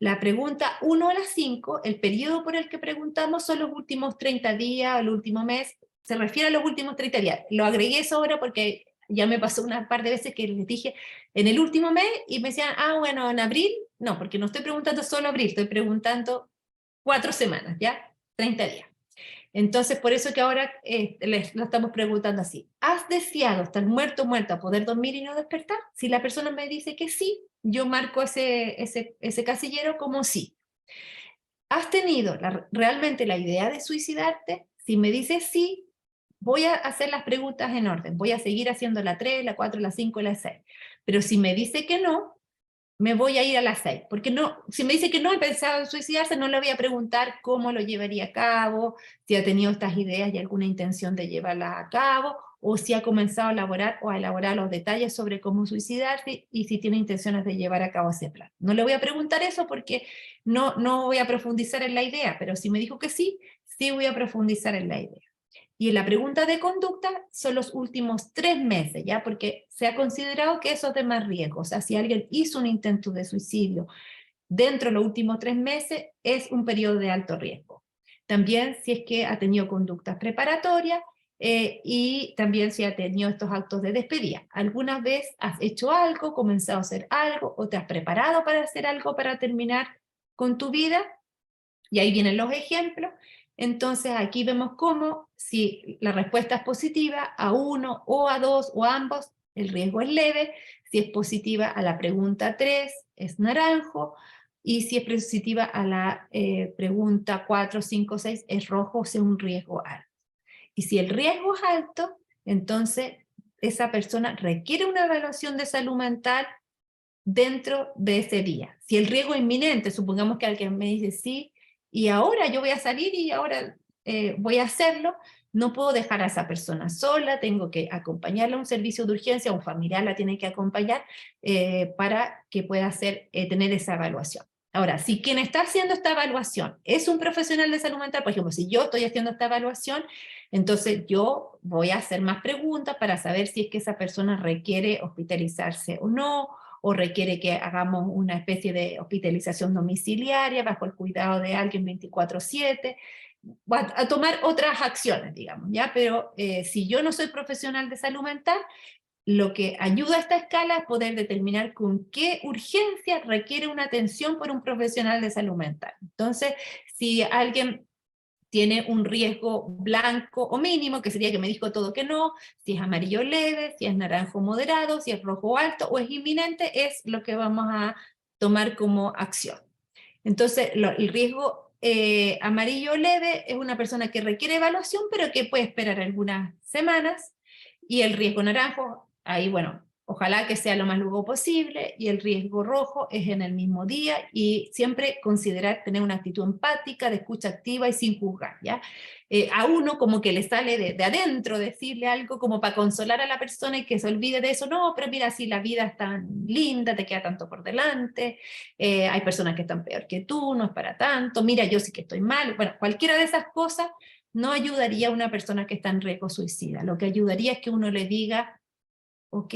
La pregunta 1 a las 5, el periodo por el que preguntamos son los últimos 30 días, el último mes, se refiere a los últimos 30 días. Lo agregué eso ahora porque ya me pasó una par de veces que les dije en el último mes y me decían, bueno, en abril, no, porque no estoy preguntando solo abril, estoy preguntando 4 semanas, ¿ya? 30 días. Entonces, por eso que ahora lo estamos preguntando así. ¿Has deseado estar muerto o muerta, poder dormir y no despertar? Si la persona me dice que sí, yo marco ese casillero como sí. ¿Has tenido realmente la idea de suicidarte? Si me dice sí, voy a hacer las preguntas en orden. Voy a seguir haciendo la 3, la 4, la 5 y la 6. Pero si me dice que no, me voy a ir a las 6, porque no, si me dice que no ha pensado en suicidarse, no le voy a preguntar cómo lo llevaría a cabo, si ha tenido estas ideas y alguna intención de llevarlas a cabo, o si ha comenzado a elaborar los detalles sobre cómo suicidarse y si tiene intenciones de llevar a cabo ese plan. No le voy a preguntar eso porque no voy a profundizar en la idea, pero si me dijo que sí, sí voy a profundizar en la idea. Y en la pregunta de conducta son los últimos 3 meses, ¿ya? Porque se ha considerado que eso es de más riesgo. O sea, si alguien hizo un intento de suicidio dentro de los últimos 3 meses, es un periodo de alto riesgo. También si es que ha tenido conductas preparatorias y también si ha tenido estos actos de despedida. ¿Alguna vez has hecho algo, comenzado a hacer algo o te has preparado para hacer algo para terminar con tu vida? Y ahí vienen los ejemplos. Entonces aquí vemos cómo si la respuesta es positiva a uno o a dos o a ambos, el riesgo es leve. Si es positiva a la pregunta 3 es naranjo, y si es positiva a la pregunta 4, 5, 6 es rojo, o sea un riesgo alto. Y si el riesgo es alto, entonces esa persona requiere una evaluación de salud mental dentro de ese día. Si el riesgo es inminente, supongamos que alguien me dice sí, y ahora yo voy a salir y ahora voy a hacerlo, no puedo dejar a esa persona sola, tengo que acompañarla a un servicio de urgencia, un familiar la tiene que acompañar para que pueda tener esa evaluación. Ahora, si quien está haciendo esta evaluación es un profesional de salud mental, por ejemplo, si yo estoy haciendo esta evaluación, entonces yo voy a hacer más preguntas para saber si es que esa persona requiere hospitalizarse o no, o requiere que hagamos una especie de hospitalización domiciliaria bajo el cuidado de alguien 24/7, a tomar otras acciones, digamos, ¿ya? Pero si yo no soy profesional de salud mental, lo que ayuda a esta escala es poder determinar con qué urgencia requiere una atención por un profesional de salud mental. Entonces, si alguien tiene un riesgo blanco o mínimo, que sería que me dijo todo que no, si es amarillo leve, si es naranjo moderado, si es rojo alto o es inminente, es lo que vamos a tomar como acción. Entonces, el riesgo amarillo leve es una persona que requiere evaluación, pero que puede esperar algunas semanas, y el riesgo naranjo, ahí bueno, ojalá que sea lo más luego posible, y el riesgo rojo es en el mismo día, y siempre considerar tener una actitud empática, de escucha activa y sin juzgar, ¿ya? A uno como que le sale de adentro decirle algo como para consolar a la persona y que se olvide de eso, no, pero mira, si la vida es tan linda, te queda tanto por delante, hay personas que están peor que tú, no es para tanto, mira, yo sí que estoy mal, bueno, cualquiera de esas cosas no ayudaría a una persona que está en riesgo suicida. Lo que ayudaría es que uno le diga, ok,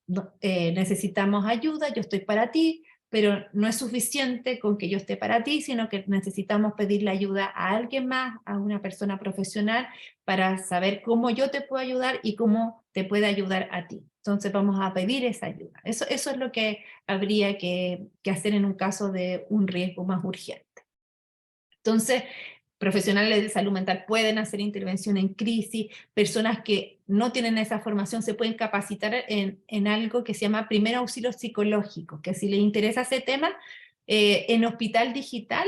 necesitamos ayuda, yo estoy para ti, pero no es suficiente con que yo esté para ti, sino que necesitamos pedirle ayuda a alguien más, a una persona profesional, para saber cómo yo te puedo ayudar y cómo te puede ayudar a ti. Entonces vamos a pedir esa ayuda. Eso es lo que habría que hacer en un caso de un riesgo más urgente. Entonces, profesionales de salud mental pueden hacer intervención en crisis, personas que no tienen esa formación se pueden capacitar en algo que se llama primer auxilio psicológico, que si les interesa ese tema, en Hospital Digital,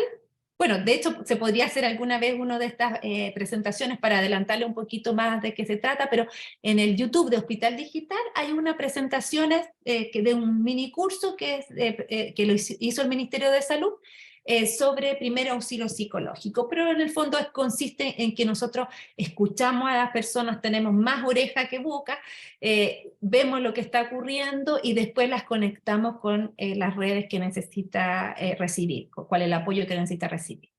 bueno, de hecho se podría hacer alguna vez una de estas presentaciones para adelantarle un poquito más de qué se trata, pero en el YouTube de Hospital Digital hay una presentación de un mini curso que lo hizo el Ministerio de Salud, sobre primer auxilio psicológico, pero en el fondo consiste en que nosotros escuchamos a las personas, tenemos más oreja que boca, vemos lo que está ocurriendo y después las conectamos con las redes que necesita recibir, con cuál es el apoyo que necesita recibir.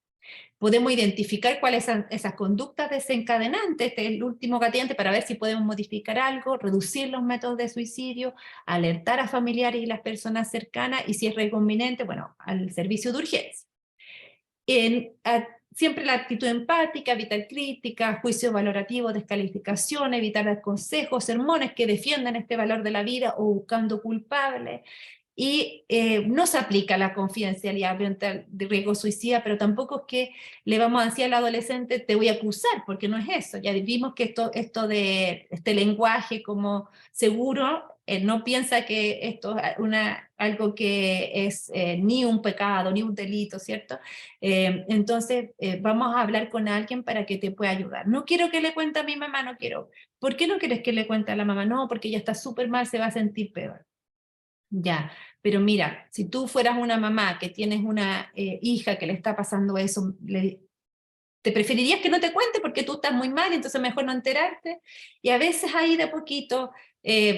Podemos identificar cuáles son esas conductas desencadenantes, este es el último gatilante, para ver si podemos modificar algo, reducir los métodos de suicidio, alertar a familiares y las personas cercanas, y si es riesgo inminente, bueno, al servicio de urgencia. Siempre la actitud empática, evitar críticas, juicio valorativo, descalificación, evitar dar consejos, sermones que defiendan este valor de la vida o buscando culpables. Y no se aplica la confidencialidad ambiental de riesgo suicida, pero tampoco es que le vamos a decir al adolescente te voy a acusar, porque no es eso. Ya vimos que esto de este lenguaje como seguro, no piensa que esto es algo que es ni un pecado, ni un delito, ¿cierto? Entonces vamos a hablar con alguien para que te pueda ayudar. No quiero que le cuente a mi mamá, no quiero. ¿Por qué no quieres que le cuente a la mamá? No, porque ella está súper mal, se va a sentir peor. Ya, pero mira, si tú fueras una mamá que tienes una hija que le está pasando eso, te preferirías que no te cuente porque tú estás muy mal, entonces mejor no enterarte. Y a veces ahí de poquito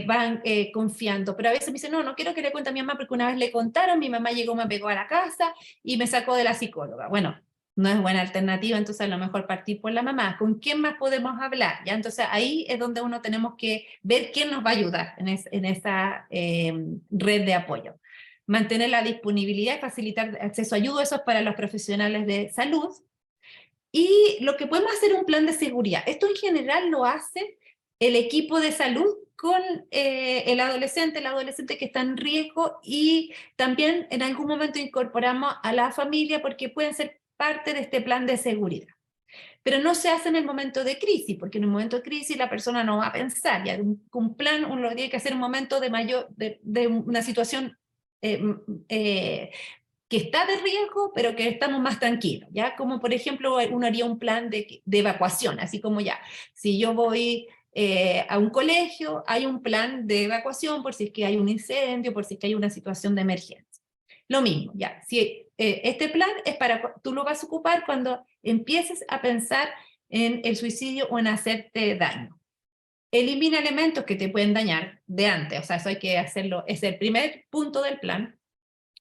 van confiando, pero a veces me dicen, no, no quiero que le cuente a mi mamá porque una vez le contaron, mi mamá llegó, me pegó a la casa y me sacó de la psicóloga. Bueno, no es buena alternativa, entonces a lo mejor partir por la mamá. ¿Con quién más podemos hablar? ¿Ya? Entonces ahí es donde uno tenemos que ver quién nos va a ayudar en esa red de apoyo. Mantener la disponibilidad y facilitar acceso a ayuda, eso es para los profesionales de salud. Y lo que podemos hacer es un plan de seguridad. Esto en general lo hace el equipo de salud con el adolescente que está en riesgo, y también en algún momento incorporamos a la familia porque pueden ser parte de este plan de seguridad. Pero no se hace en el momento de crisis, porque en un momento de crisis la persona no va a pensar, ya un plan uno lo tiene que hacer en un momento de una situación que está de riesgo, pero que estamos más tranquilos, ¿ya? Como por ejemplo, uno haría un plan de evacuación, así como ya, si yo voy a un colegio, hay un plan de evacuación por si es que hay un incendio, por si es que hay una situación de emergencia. Lo mismo, ya, si este plan es para, tú lo vas a ocupar cuando empieces a pensar en el suicidio o en hacerte daño. Elimina elementos que te pueden dañar de antes, o sea, eso hay que hacerlo, es el primer punto del plan.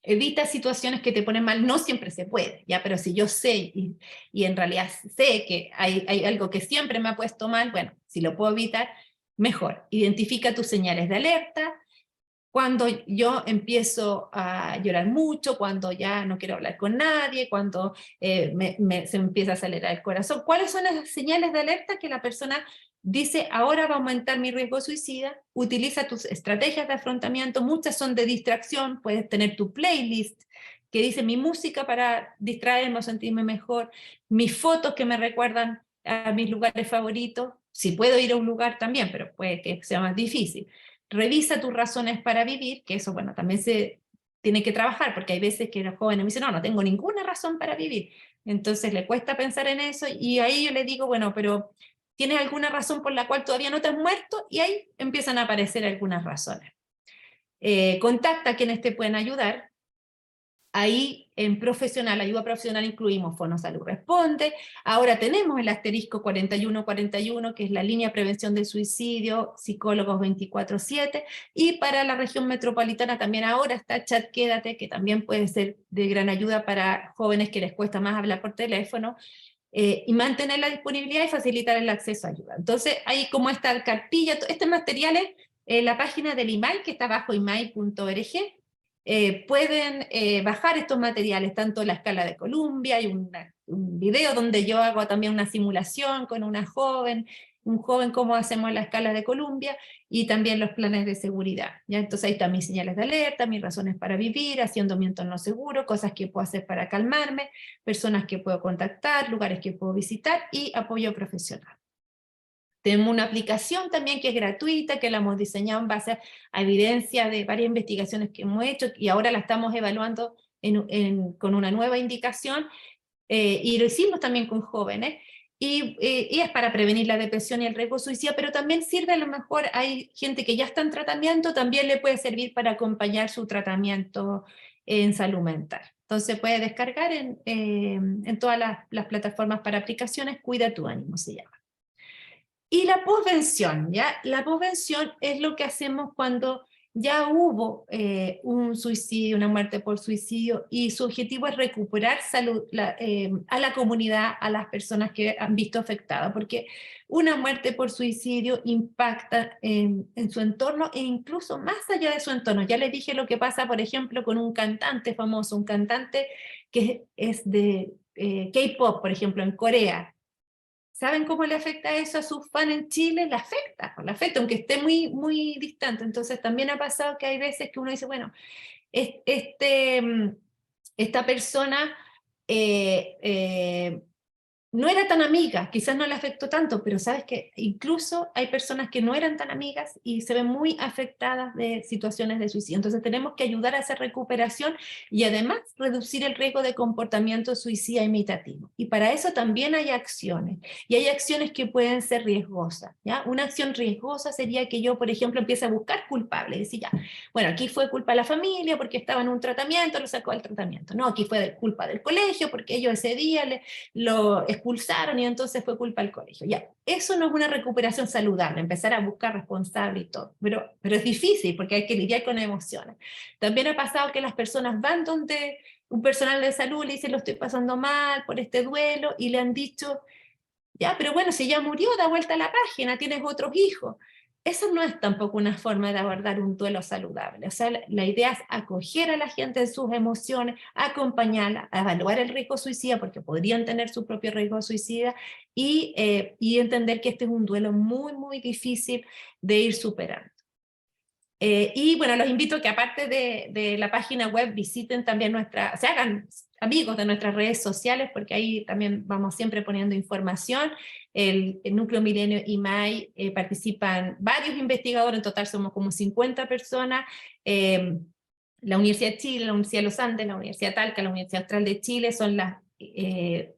Evita situaciones que te ponen mal, no siempre se puede, ¿ya? Pero si yo sé y en realidad sé que hay algo que siempre me ha puesto mal, bueno, si lo puedo evitar, mejor. Identifica tus señales de alerta. Cuando yo empiezo a llorar mucho, cuando ya no quiero hablar con nadie, cuando se me empieza a acelerar el corazón. ¿Cuáles son las señales de alerta que la persona dice, ahora va a aumentar mi riesgo suicida? Utiliza tus estrategias de afrontamiento, muchas son de distracción, puedes tener tu playlist que dice mi música para distraerme o sentirme mejor, mis fotos que me recuerdan a mis lugares favoritos, si puedo ir a un lugar también, pero puede que sea más difícil. Revisa tus razones para vivir, que eso, bueno, también se tiene que trabajar, porque hay veces que los jóvenes me dicen, no, no tengo ninguna razón para vivir. Entonces le cuesta pensar en eso, y ahí yo le digo, bueno, pero ¿tienes alguna razón por la cual todavía no te has muerto? Y ahí empiezan a aparecer algunas razones. Contacta a quienes te pueden ayudar. Ahí en profesional, ayuda profesional, incluimos Fonosalud Responde. Ahora tenemos el asterisco 4141, que es la línea de prevención del suicidio, psicólogos 24/7, y para la región metropolitana también ahora está Chat Quédate, que también puede ser de gran ayuda para jóvenes que les cuesta más hablar por teléfono, y mantener la disponibilidad y facilitar el acceso a ayuda. Entonces hay como esta cartilla, este material es la página del IMAI, que está bajo imai.org. Pueden bajar estos materiales, tanto la escala de Columbia, hay un video donde yo hago también una simulación con un joven cómo hacemos la escala de Columbia, y también los planes de seguridad, ¿ya? Entonces ahí están mis señales de alerta, mis razones para vivir, haciendo mi entorno seguro, cosas que puedo hacer para calmarme, personas que puedo contactar, lugares que puedo visitar, y apoyo profesional. Tenemos una aplicación también que es gratuita, que la hemos diseñado en base a evidencia de varias investigaciones que hemos hecho, y ahora la estamos evaluando con una nueva indicación, y lo hicimos también con jóvenes, y es para prevenir la depresión y el riesgo suicida, pero también sirve, a lo mejor hay gente que ya está en tratamiento, también le puede servir para acompañar su tratamiento en salud mental. Entonces puede descargar en todas las plataformas para aplicaciones. Cuida tu ánimo se llama. Y la posvención, ¿ya? La posvención es lo que hacemos cuando ya hubo un suicidio, una muerte por suicidio, y su objetivo es recuperar salud a la comunidad, a las personas que han visto afectadas, porque una muerte por suicidio impacta en su entorno, e incluso más allá de su entorno. Ya les dije lo que pasa, por ejemplo, con un cantante famoso, un cantante que es de K-pop, por ejemplo, en Corea. ¿Saben cómo le afecta eso a sus fans en Chile? Le afecta, aunque esté muy, muy distante. Entonces también ha pasado que hay veces que uno dice, bueno, esta persona no era tan amiga, quizás no le afectó tanto, pero sabes que incluso hay personas que no eran tan amigas y se ven muy afectadas de situaciones de suicidio. Entonces tenemos que ayudar a esa recuperación y además reducir el riesgo de comportamiento suicida imitativo. Y para eso también hay acciones, y hay acciones que pueden ser riesgosas, ¿ya? Una acción riesgosa sería que yo, por ejemplo, empiece a buscar culpables, decir, ya, bueno, aquí fue culpa de la familia porque estaba en un tratamiento, lo sacó del tratamiento. No, aquí fue culpa del colegio porque ellos ese día lo expulsaron y entonces fue culpa del colegio. Ya, eso no es una recuperación saludable, empezar a buscar responsable y todo, pero es difícil porque hay que lidiar con emociones. También ha pasado que las personas van donde un personal de salud le dice, lo estoy pasando mal por este duelo, y le han dicho, ya, pero bueno, si ya murió, da vuelta a la página, tienes otros hijos. Eso no es tampoco una forma de abordar un duelo saludable. O sea, la idea es acoger a la gente en sus emociones, acompañarla, evaluar el riesgo suicida, porque podrían tener su propio riesgo suicida, y entender que este es un duelo muy, muy difícil de ir superando. Y bueno, los invito a que aparte de la página web visiten también se hagan amigos de nuestras redes sociales, porque ahí también vamos siempre poniendo información. El Núcleo Milenio IMAI participan varios investigadores, en total somos como 50 personas, la Universidad de Chile, la Universidad de los Andes, la Universidad de Talca, la Universidad Austral de Chile son las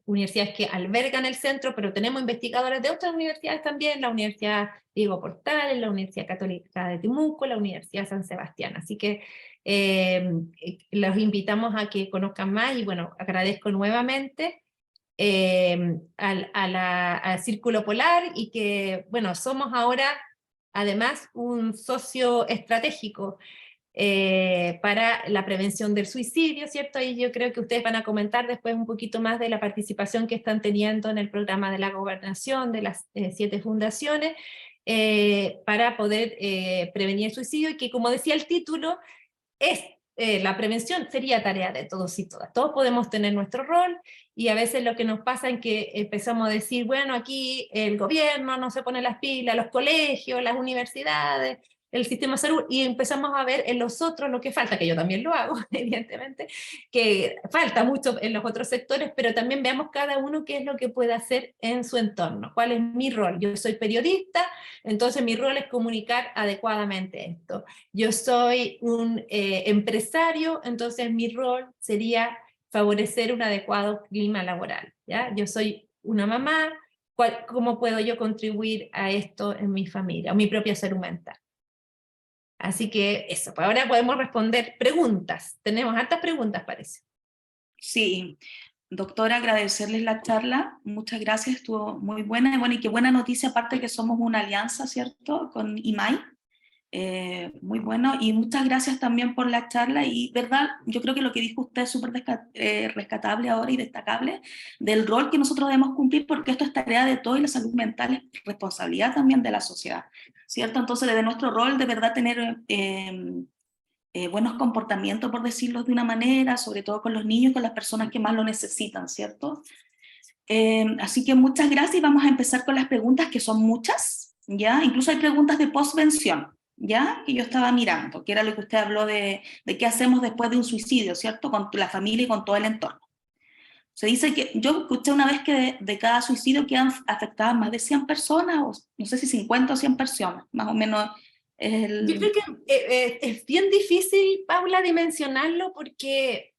universidades que albergan el centro, pero tenemos investigadores de otras universidades también, la Universidad Diego Portales, la Universidad Católica de Temuco, la Universidad San Sebastián. Así que los invitamos a que conozcan más, y bueno, agradezco nuevamente al Círculo Polar, y que, bueno, somos ahora además un socio estratégico para la prevención del suicidio, ¿cierto? Y yo creo que ustedes van a comentar después un poquito más de la participación que están teniendo en el programa de la gobernación de las 7 fundaciones, para poder prevenir el suicidio, y que, como decía el título, es la prevención sería tarea de todos y todas. Todos podemos tener nuestro rol, y a veces lo que nos pasa es que empezamos a decir, bueno, aquí el gobierno no se pone las pilas, los colegios, las universidades, el sistema de salud, y empezamos a ver en los otros lo que falta, que yo también lo hago, evidentemente, que falta mucho en los otros sectores, pero también veamos cada uno qué es lo que puede hacer en su entorno, cuál es mi rol. Yo soy periodista, entonces mi rol es comunicar adecuadamente esto. Yo soy un empresario, entonces mi rol sería favorecer un adecuado clima laboral, ¿ya? Yo soy una mamá, ¿cómo puedo yo contribuir a esto en mi familia, a mi propia salud mental? Así que eso, pues ahora podemos responder preguntas. Tenemos hartas preguntas, parece. Sí, doctora, agradecerles la charla, muchas gracias, estuvo muy buena, y bueno, y qué buena noticia, aparte que somos una alianza, ¿cierto?, con IMAI, muy bueno, y muchas gracias también por la charla, y verdad, yo creo que lo que dijo usted es súper rescatable ahora y destacable, del rol que nosotros debemos cumplir, porque esto es tarea de todos, y la salud mental es responsabilidad también de la sociedad, ¿cierto? Entonces, desde nuestro rol, de verdad, tener buenos comportamientos, por decirlo de una manera, sobre todo con los niños, con las personas que más lo necesitan, ¿cierto? Así que muchas gracias, y vamos a empezar con las preguntas, que son muchas, ¿ya? Incluso hay preguntas de postvención, ¿ya? Que yo estaba mirando, que era lo que usted habló de qué hacemos después de un suicidio, ¿cierto? Con la familia y con todo el entorno. Se dice que, yo escuché una vez que de cada suicidio quedan afectadas más de 100 personas, o no sé si 50 o 100 personas, más o menos es Yo creo el... que es bien difícil, Paula, dimensionarlo, porque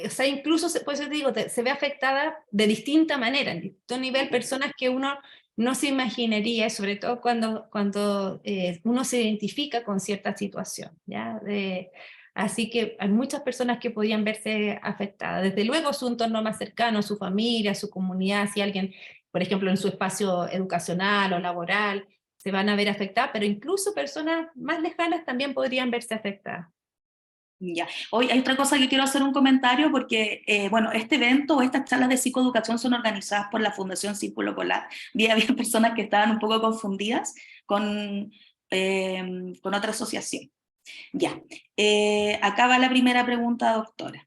o sea, incluso, por eso te digo, se ve afectada de distinta manera, en distinto nivel, personas que uno no se imaginaría, sobre todo cuando uno se identifica con cierta situación, ¿ya? Así que hay muchas personas que podían verse afectadas. Desde luego su entorno más cercano, su familia, su comunidad, si alguien, por ejemplo, en su espacio educacional o laboral, se van a ver afectadas, pero incluso personas más lejanas también podrían verse afectadas. Ya. Hoy hay otra cosa que quiero hacer un comentario, porque, bueno, este evento o estas charlas de psicoeducación son organizadas por la Fundación Círculo Polar. Había personas que estaban un poco confundidas con otra asociación. Ya. Acá va la primera pregunta, doctora.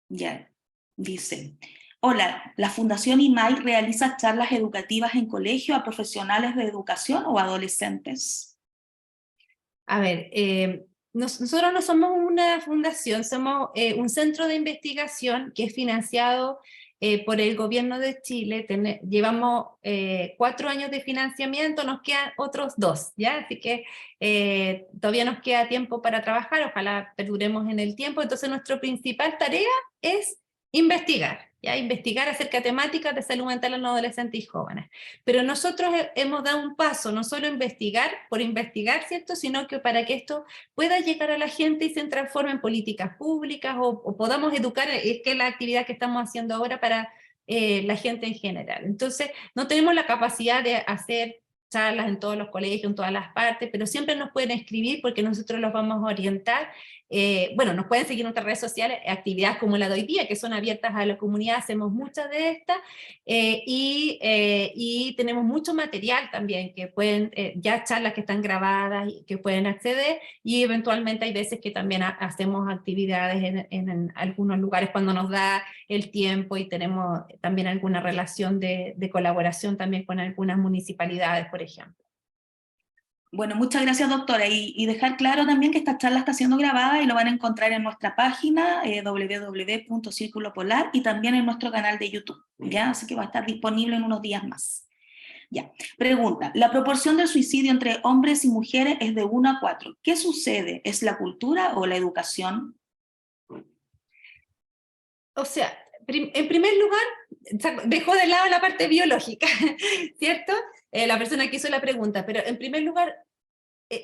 Ya. Dice, hola, ¿la Fundación IMAI realiza charlas educativas en colegio a profesionales de educación o adolescentes? A ver, nosotros no somos una fundación, somos un centro de investigación que es financiado por el gobierno de Chile. Llevamos 4 años de financiamiento, nos quedan otros 2, ¿ya? Así que todavía nos queda tiempo para trabajar, ojalá perduremos en el tiempo. Entonces nuestra principal tarea es investigar, ¿ya? Investigar acerca de temáticas de salud mental en los adolescentes y jóvenes. Pero nosotros hemos dado un paso, no solo investigar por investigar, ¿cierto?, sino que para que esto pueda llegar a la gente y se transforme en políticas públicas, o podamos educar, que es la actividad que estamos haciendo ahora para la gente en general. Entonces, no tenemos la capacidad de hacer charlas en todos los colegios, en todas las partes, pero siempre nos pueden escribir, porque nosotros los vamos a orientar. Bueno, nos pueden seguir en nuestras redes sociales, actividades como la de hoy día, que son abiertas a la comunidad, hacemos muchas de estas, y tenemos mucho material también, que pueden, ya charlas que están grabadas y que pueden acceder, y eventualmente hay veces que también hacemos actividades en algunos lugares cuando nos da el tiempo, y tenemos también alguna relación de colaboración también con algunas municipalidades, por ejemplo. Bueno, muchas gracias, doctora. Y dejar claro también que esta charla está siendo grabada y lo van a encontrar en nuestra página www.circulopolar, y también en nuestro canal de YouTube, ¿ya? Así que va a estar disponible en unos días más. Ya. Pregunta, la proporción del suicidio entre hombres y mujeres es de 1 a 4. ¿Qué sucede? ¿Es la cultura o la educación? O sea, en primer lugar, dejó de lado la parte biológica, ¿cierto? La persona que hizo la pregunta, pero en primer lugar,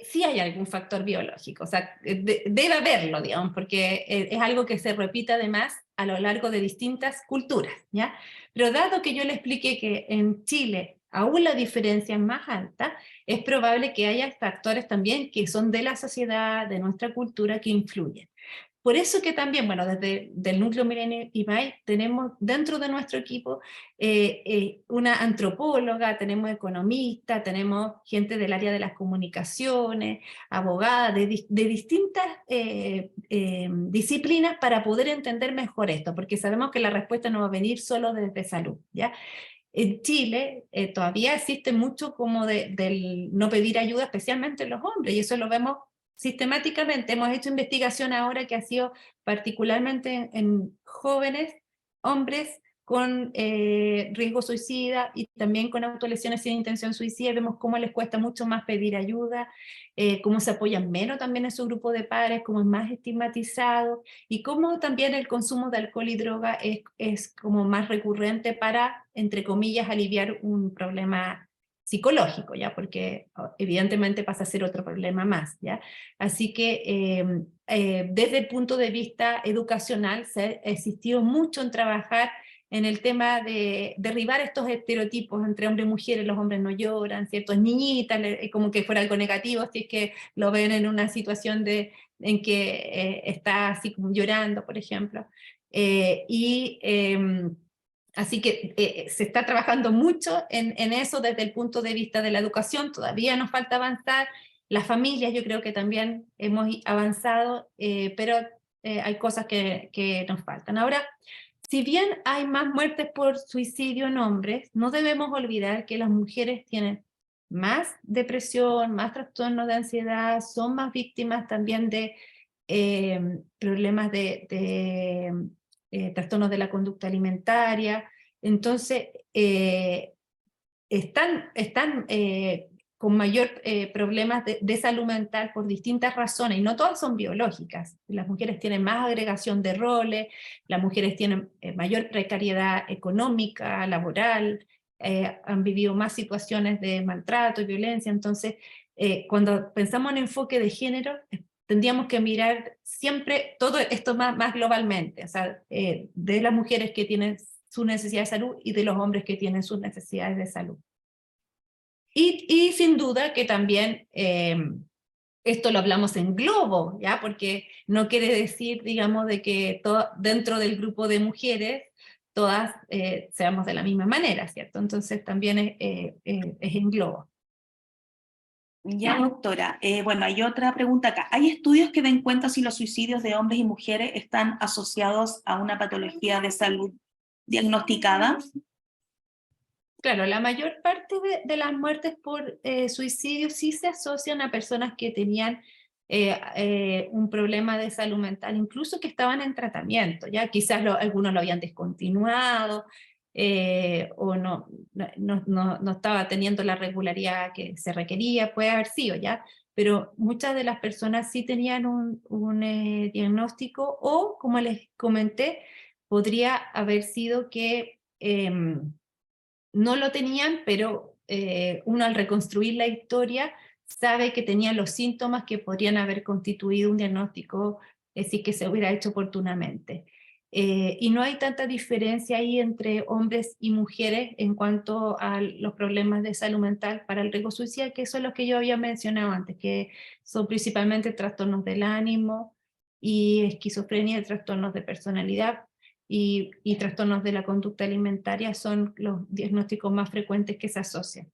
sí hay algún factor biológico, o sea, debe haberlo, digamos, porque es algo que se repite además a lo largo de distintas culturas, ¿ya? Pero dado que yo le expliqué que en Chile aún la diferencia es más alta, es probable que haya factores también que son de la sociedad, de nuestra cultura, que influyen. Por eso que también, bueno, desde el Núcleo Milenio IMAI tenemos dentro de nuestro equipo una antropóloga, tenemos economistas, tenemos gente del área de las comunicaciones, abogadas, de distintas disciplinas para poder entender mejor esto, porque sabemos que la respuesta no va a venir solo desde salud, ¿ya? En Chile todavía existe mucho como del no pedir ayuda, especialmente en los hombres, y eso lo vemos sistemáticamente. Hemos hecho investigación ahora que ha sido particularmente en jóvenes, hombres con riesgo suicida y también con autolesiones sin intención suicida. Vemos cómo les cuesta mucho más pedir ayuda, cómo se apoyan menos también en su grupo de pares, cómo es más estigmatizado y cómo también el consumo de alcohol y droga es como más recurrente para, entre comillas, aliviar un problema psicológico, ¿ya? Porque evidentemente pasa a ser otro problema más, ¿ya? Así que desde el punto de vista educacional se ha existido mucho en trabajar en el tema de derribar estos estereotipos entre hombres y mujeres. Los hombres no lloran, ¿cierto? Niñitas, como que fuera algo negativo, si es que lo ven en una situación en que está así como llorando, por ejemplo. Así que se está trabajando mucho en eso desde el punto de vista de la educación. Todavía nos falta avanzar. Las familias yo creo que también hemos avanzado, pero hay cosas que nos faltan. Ahora, si bien hay más muertes por suicidio en hombres, no debemos olvidar que las mujeres tienen más depresión, más trastornos de ansiedad, son más víctimas también de problemas de trastornos de la conducta alimentaria. Entonces, están con mayor problemas de salud mental por distintas razones, y no todas son biológicas. Las mujeres tienen más agregación de roles, las mujeres tienen mayor precariedad económica, laboral, han vivido más situaciones de maltrato y violencia. Entonces, cuando pensamos en enfoque de género, tendríamos que mirar siempre todo esto más globalmente, o sea, de las mujeres que tienen su necesidad de salud y de los hombres que tienen sus necesidades de salud. Y sin duda que también esto lo hablamos en globo, ¿ya? Porque no quiere decir, digamos, de que dentro del grupo de mujeres todas seamos de la misma manera, ¿cierto? Entonces también es en globo. Ya, doctora. Bueno, hay otra pregunta acá. ¿Hay estudios que den cuenta si los suicidios de hombres y mujeres están asociados a una patología de salud diagnosticada? Claro, la mayor parte de las muertes por suicidio sí se asocian a personas que tenían un problema de salud mental, incluso que estaban en tratamiento, ya quizás algunos lo habían descontinuado o no estaba teniendo la regularidad que se requería, puede haber sido, ya, pero muchas de las personas sí tenían un diagnóstico, o como les comenté, podría haber sido que no lo tenían, pero uno al reconstruir la historia sabe que tenían los síntomas que podrían haber constituido un diagnóstico si que se hubiera hecho oportunamente. Y no hay tanta diferencia ahí entre hombres y mujeres en cuanto a los problemas de salud mental para el riesgo suicida, que son los que yo había mencionado antes, que son principalmente trastornos del ánimo y esquizofrenia y trastornos de personalidad. Y trastornos de la conducta alimentaria son los diagnósticos más frecuentes que se asocian.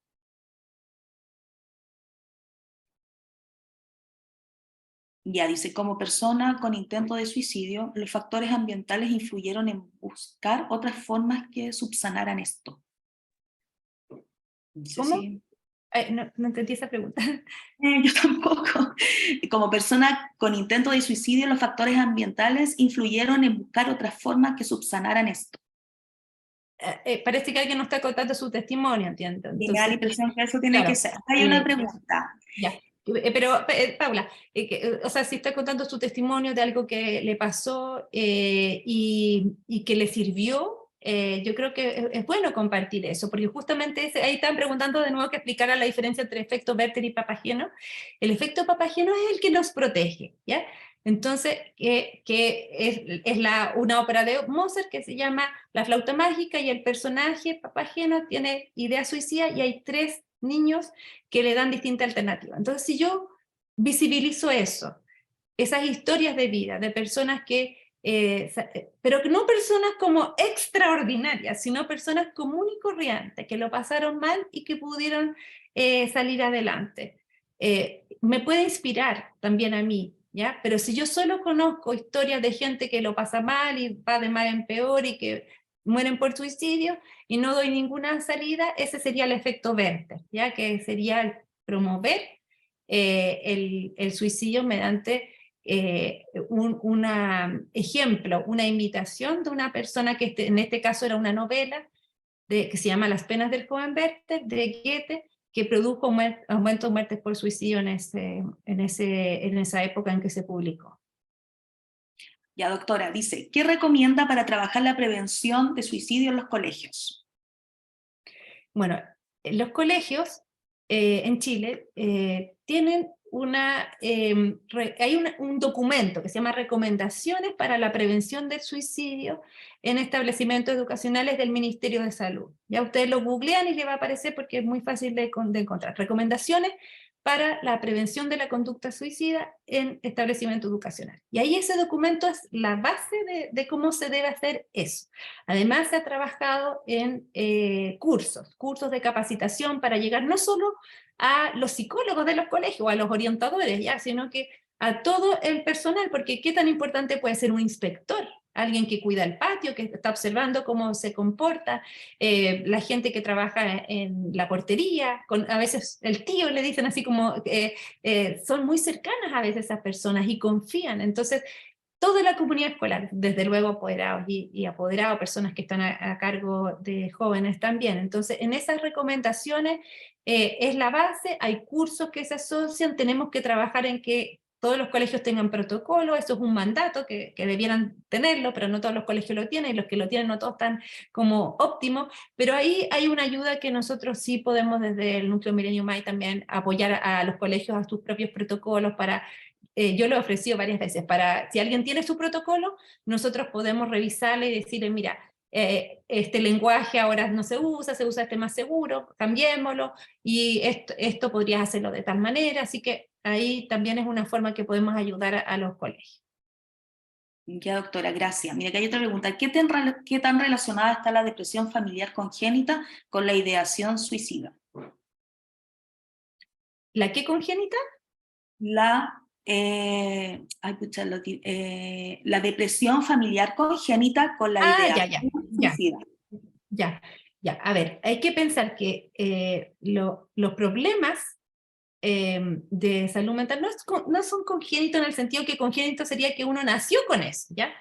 Ya dice, como persona con intento de suicidio, los factores ambientales influyeron en buscar otras formas que subsanaran esto. No sé ¿Cómo? si... No entendí esa pregunta. Yo tampoco. Como persona con intento de suicidio, los factores ambientales influyeron en buscar otras formas que subsanaran esto. Parece que alguien nos está contando su testimonio, entiendo. Y me da la Entonces, impresión que eso tiene claro, que ser. Hay una pregunta. ya. Pero, Paula, o sea, si está contando su testimonio de algo que le pasó y que le sirvió, yo creo que es bueno compartir eso, porque justamente ahí están preguntando de nuevo que explicara la diferencia entre efecto Werther y Papageno. El efecto Papageno es el que nos protege, ¿ya? Entonces, que es una ópera de Mozart que se llama La flauta mágica, y el personaje, Papageno, tiene idea suicida y hay 3 niños que le dan distintas alternativas. Entonces, si yo visibilizo eso, esas historias de vida de personas que, pero que no personas como extraordinarias, sino personas comunes y corrientes, que lo pasaron mal y que pudieron salir adelante. Me puede inspirar también a mí, ¿ya? Pero si yo solo conozco historias de gente que lo pasa mal y va de mal en peor y que mueren por suicidio y no doy ninguna salida, ese sería el efecto Werther, ¿ya? Que sería el promover el suicidio mediante un ejemplo, una imitación de una persona que en este caso era una novela que se llama Las penas del joven Werther, de Goethe, que produjo aumento de muertes por suicidio en esa época en que se publicó. Ya, doctora, dice, ¿qué recomienda para trabajar la prevención de suicidio en los colegios? Bueno, los colegios en Chile tienen hay un documento que se llama Recomendaciones para la Prevención del Suicidio en Establecimientos Educacionales del Ministerio de Salud. Ya ustedes lo googlean y les va a aparecer porque es muy fácil de encontrar. Recomendaciones para la prevención de la conducta suicida en establecimientos educacionales. Y ahí ese documento es la base de cómo se debe hacer eso. Además se ha trabajado en cursos de capacitación para llegar no solo a los psicólogos de los colegios o a los orientadores, ¿ya? Sino que a todo el personal, porque qué tan importante puede ser un inspector, alguien que cuida el patio, que está observando cómo se comporta, la gente que trabaja en la portería, a veces el tío le dicen así como, son muy cercanas a veces esas personas y confían, entonces toda la comunidad escolar, desde luego apoderados y apoderados, personas que están a cargo de jóvenes también. Entonces, en esas recomendaciones es la base, hay cursos que se asocian, tenemos que trabajar en que todos los colegios tengan protocolo, eso es un mandato que debieran tenerlo, pero no todos los colegios lo tienen, y los que lo tienen no todos están como óptimos, pero ahí hay una ayuda que nosotros sí podemos desde el Núcleo Milenio MAI también apoyar a los colegios a sus propios protocolos para yo lo he ofrecido varias veces, para si alguien tiene su protocolo, nosotros podemos revisarle y decirle, mira, este lenguaje ahora no se usa este más seguro, cambiémoslo, y esto podrías hacerlo de tal manera, así que ahí también es una forma que podemos ayudar a los colegios. Ya, doctora, gracias. Mira, que hay otra pregunta. ¿Qué tan relacionada está la depresión familiar congénita con la ideación suicida? ¿La qué congénita? La la depresión familiar congénita con la Ah, idea ya. suicida. Ya. A ver, hay que pensar que los problemas de salud mental no son congénitos en el sentido que congénito sería que uno nació con eso, ¿ya?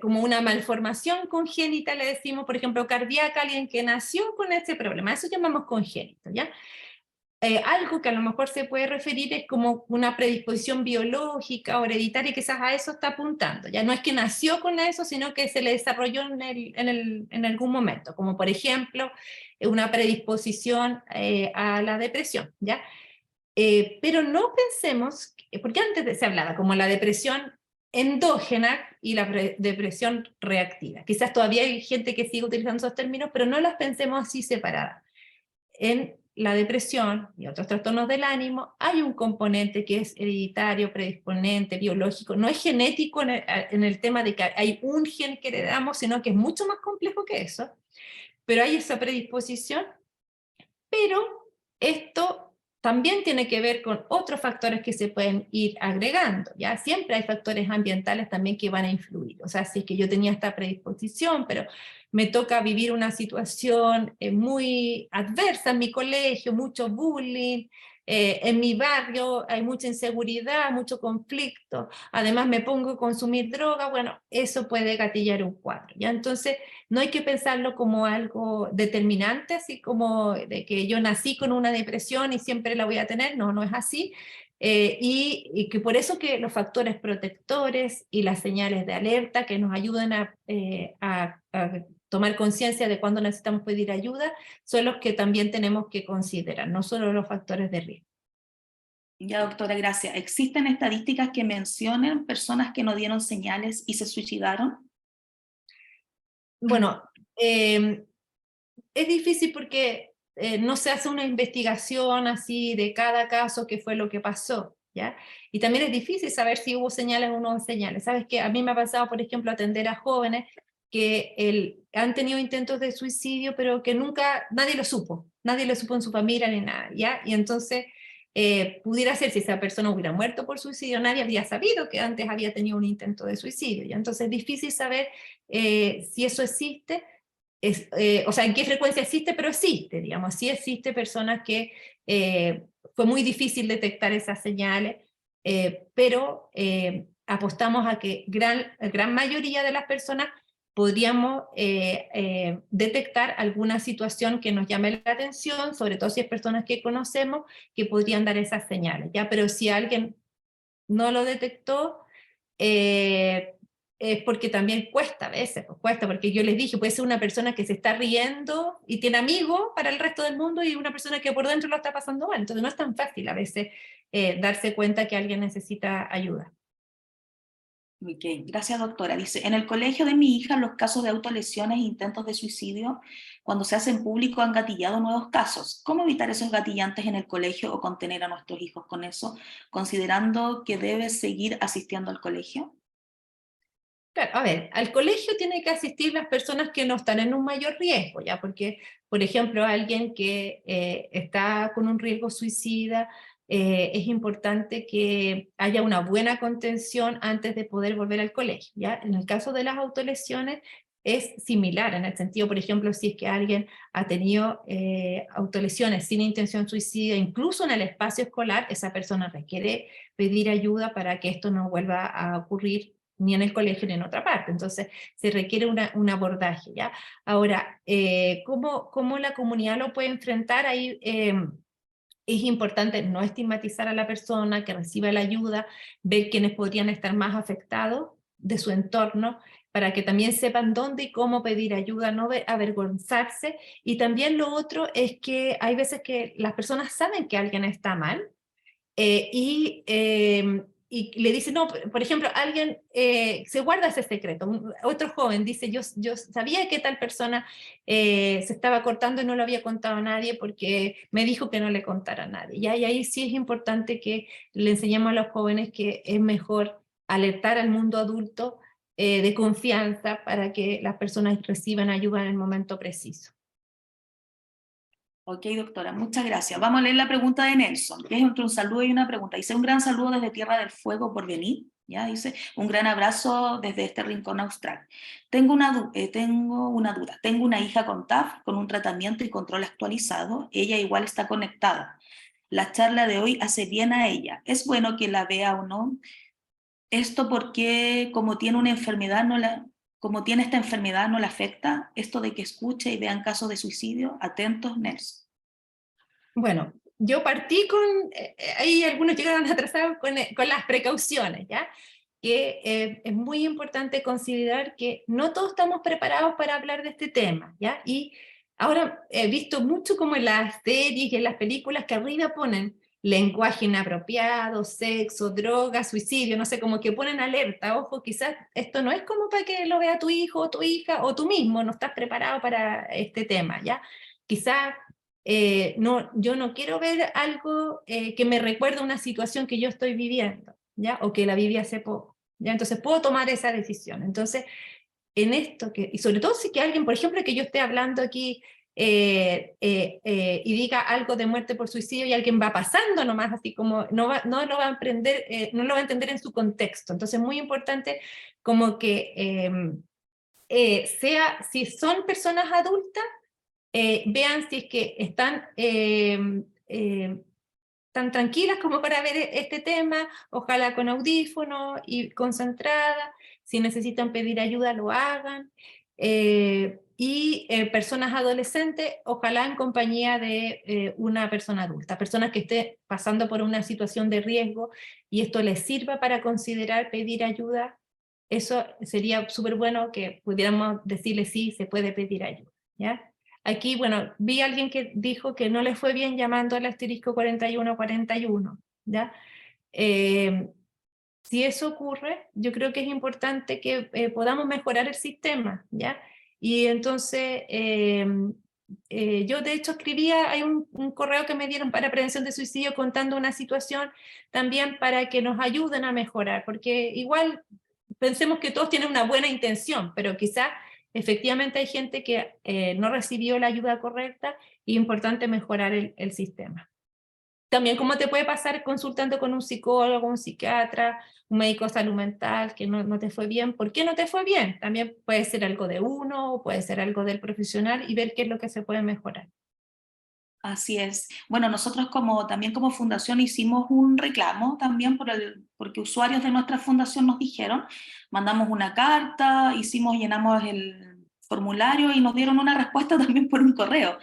Como una malformación congénita, le decimos, por ejemplo, cardíaca, alguien que nació con ese problema, eso llamamos congénito, ¿ya? Algo que a lo mejor se puede referir es como una predisposición biológica o hereditaria, quizás a eso está apuntando. Ya no es que nació con eso, sino que se le desarrolló en algún momento, como por ejemplo una predisposición a la depresión, ¿ya? Pero no pensemos, porque antes se hablaba como la depresión endógena y la depresión reactiva. Quizás todavía hay gente que sigue utilizando esos términos, pero no las pensemos así separadas. En la depresión y otros trastornos del ánimo hay un componente que es hereditario, predisponente, biológico, no es genético en el tema de que hay un gen que heredamos, sino que es mucho más complejo que eso, pero hay esa predisposición, pero esto también tiene que ver con otros factores que se pueden ir agregando, ¿ya? Siempre hay factores ambientales también que van a influir, o sea, si es que yo tenía esta predisposición, pero me toca vivir una situación muy adversa en mi colegio, mucho bullying, en mi barrio hay mucha inseguridad, mucho conflicto, además me pongo a consumir droga, bueno, eso puede gatillar un cuadro, ¿ya? Entonces, no hay que pensarlo como algo determinante, así como de que yo nací con una depresión y siempre la voy a tener, no es así. Y que por eso que los factores protectores y las señales de alerta que nos ayudan a tomar conciencia de cuándo necesitamos pedir ayuda, son los que también tenemos que considerar, no solo los factores de riesgo. Ya, doctora, gracias. ¿Existen estadísticas que mencionen personas que no dieron señales y se suicidaron? Bueno, es difícil porque no se hace una investigación así de cada caso, qué fue lo que pasó, ¿ya? Y también es difícil saber si hubo señales o no hubo señales. Sabes que a mí me ha pasado, por ejemplo, atender a jóvenes que han tenido intentos de suicidio, pero que nunca, nadie lo supo en su familia ni nada, ¿ya? Y entonces pudiera ser si esa persona hubiera muerto por suicidio, nadie habría sabido que antes había tenido un intento de suicidio, ¿ya? Entonces es difícil saber si eso existe, o sea, en qué frecuencia existe, pero existe, digamos, sí existe personas que fue muy difícil detectar esas señales, pero apostamos a que gran mayoría de las personas podríamos detectar alguna situación que nos llame la atención, sobre todo si es personas que conocemos, que podrían dar esas señales, ¿ya? Pero si alguien no lo detectó, eh, es porque también cuesta a veces, pues cuesta, porque yo les dije, puede ser una persona que se está riendo y tiene amigos para el resto del mundo y una persona que por dentro lo está pasando mal, entonces no es tan fácil a veces darse cuenta que alguien necesita ayuda. Ok, gracias, doctora. Dice, en el colegio de mi hija los casos de autolesiones e intentos de suicidio, cuando se hacen público, han gatillado nuevos casos. ¿Cómo evitar esos gatillantes en el colegio o contener a nuestros hijos con eso, considerando que debe seguir asistiendo al colegio? Claro, a ver, al colegio tienen que asistir las personas que no están en un mayor riesgo, ¿ya? Porque, por ejemplo, alguien que está con un riesgo suicida, es importante que haya una buena contención antes de poder volver al colegio, ¿ya? En el caso de las autolesiones es similar, en el sentido, por ejemplo, si es que alguien ha tenido autolesiones sin intención suicida, incluso en el espacio escolar, esa persona requiere pedir ayuda para que esto no vuelva a ocurrir ni en el colegio ni en otra parte. Entonces, se requiere un abordaje, ¿ya? Ahora, ¿cómo la comunidad lo puede enfrentar? Ahí es importante no estigmatizar a la persona que reciba la ayuda, ver quiénes podrían estar más afectados de su entorno, para que también sepan dónde y cómo pedir ayuda, no avergonzarse. Y también lo otro es que hay veces que las personas saben que alguien está mal, y le dice, no, por ejemplo, alguien se guarda ese secreto. Otro joven dice, yo sabía que tal persona se estaba cortando y no lo había contado a nadie porque me dijo que no le contara a nadie. Y ahí sí es importante que le enseñemos a los jóvenes que es mejor alertar al mundo adulto de confianza para que las personas reciban ayuda en el momento preciso. Ok, doctora, muchas gracias. Vamos a leer la pregunta de Nelson, que es entre un saludo y una pregunta. Dice, un gran saludo desde Tierra del Fuego por venir. Ya dice, un gran abrazo desde este rincón austral. Tengo una duda. Tengo una hija con TAF, con un tratamiento y control actualizado. Ella igual está conectada. La charla de hoy hace bien a ella. ¿Es bueno que la vea o no? Esto porque como tiene una enfermedad, como tiene esta enfermedad, no la afecta. Esto de que escuche y vean casos de suicidio. Atentos, Nelson. Bueno, yo partí ahí algunos llegaron atrasados con las precauciones, ¿ya? Que es muy importante considerar que no todos estamos preparados para hablar de este tema, ¿ya? Y ahora he visto mucho como en las series y en las películas que arriba ponen lenguaje inapropiado, sexo, droga, suicidio, no sé, como que ponen alerta, ojo, quizás esto no es como para que lo vea tu hijo o tu hija o tú mismo, no estás preparado para este tema, ¿ya? Quizás no, yo no quiero ver algo que me recuerde una situación que yo estoy viviendo, ¿ya? O que la viví hace poco, ¿ya? Entonces puedo tomar esa decisión. Entonces, en esto, y sobre todo si que alguien, por ejemplo, que yo esté hablando aquí y diga algo de muerte por suicidio y alguien va pasando nomás, así como no lo va a aprender, no lo va a entender en su contexto. Entonces, muy importante como que si son personas adultas, vean si es que tan tranquilas como para ver este tema, ojalá con audífono y concentrada, si necesitan pedir ayuda lo hagan, personas adolescentes, ojalá en compañía de una persona adulta, personas que esté pasando por una situación de riesgo y esto les sirva para considerar pedir ayuda. Eso sería súper bueno que pudiéramos decirle sí, se puede pedir ayuda, ¿ya? Aquí, bueno, vi a alguien que dijo que no le fue bien llamando al asterisco 4141. ¿ya? Si eso ocurre, yo creo que es importante que podamos mejorar el sistema, ¿ya? Y entonces, yo de hecho escribía, hay un correo que me dieron para prevención de suicidio contando una situación también para que nos ayuden a mejorar, porque igual pensemos que todos tienen una buena intención, pero quizá efectivamente hay gente que no recibió la ayuda correcta y es importante mejorar el sistema. También cómo te puede pasar consultando con un psicólogo, un psiquiatra, un médico de salud mental, que no te fue bien. ¿Por qué no te fue bien? También puede ser algo de uno, o puede ser algo del profesional y ver qué es lo que se puede mejorar. Así es. Bueno, nosotros también como fundación hicimos un reclamo también porque usuarios de nuestra fundación nos dijeron, mandamos una carta, llenamos el formulario y nos dieron una respuesta también por un correo.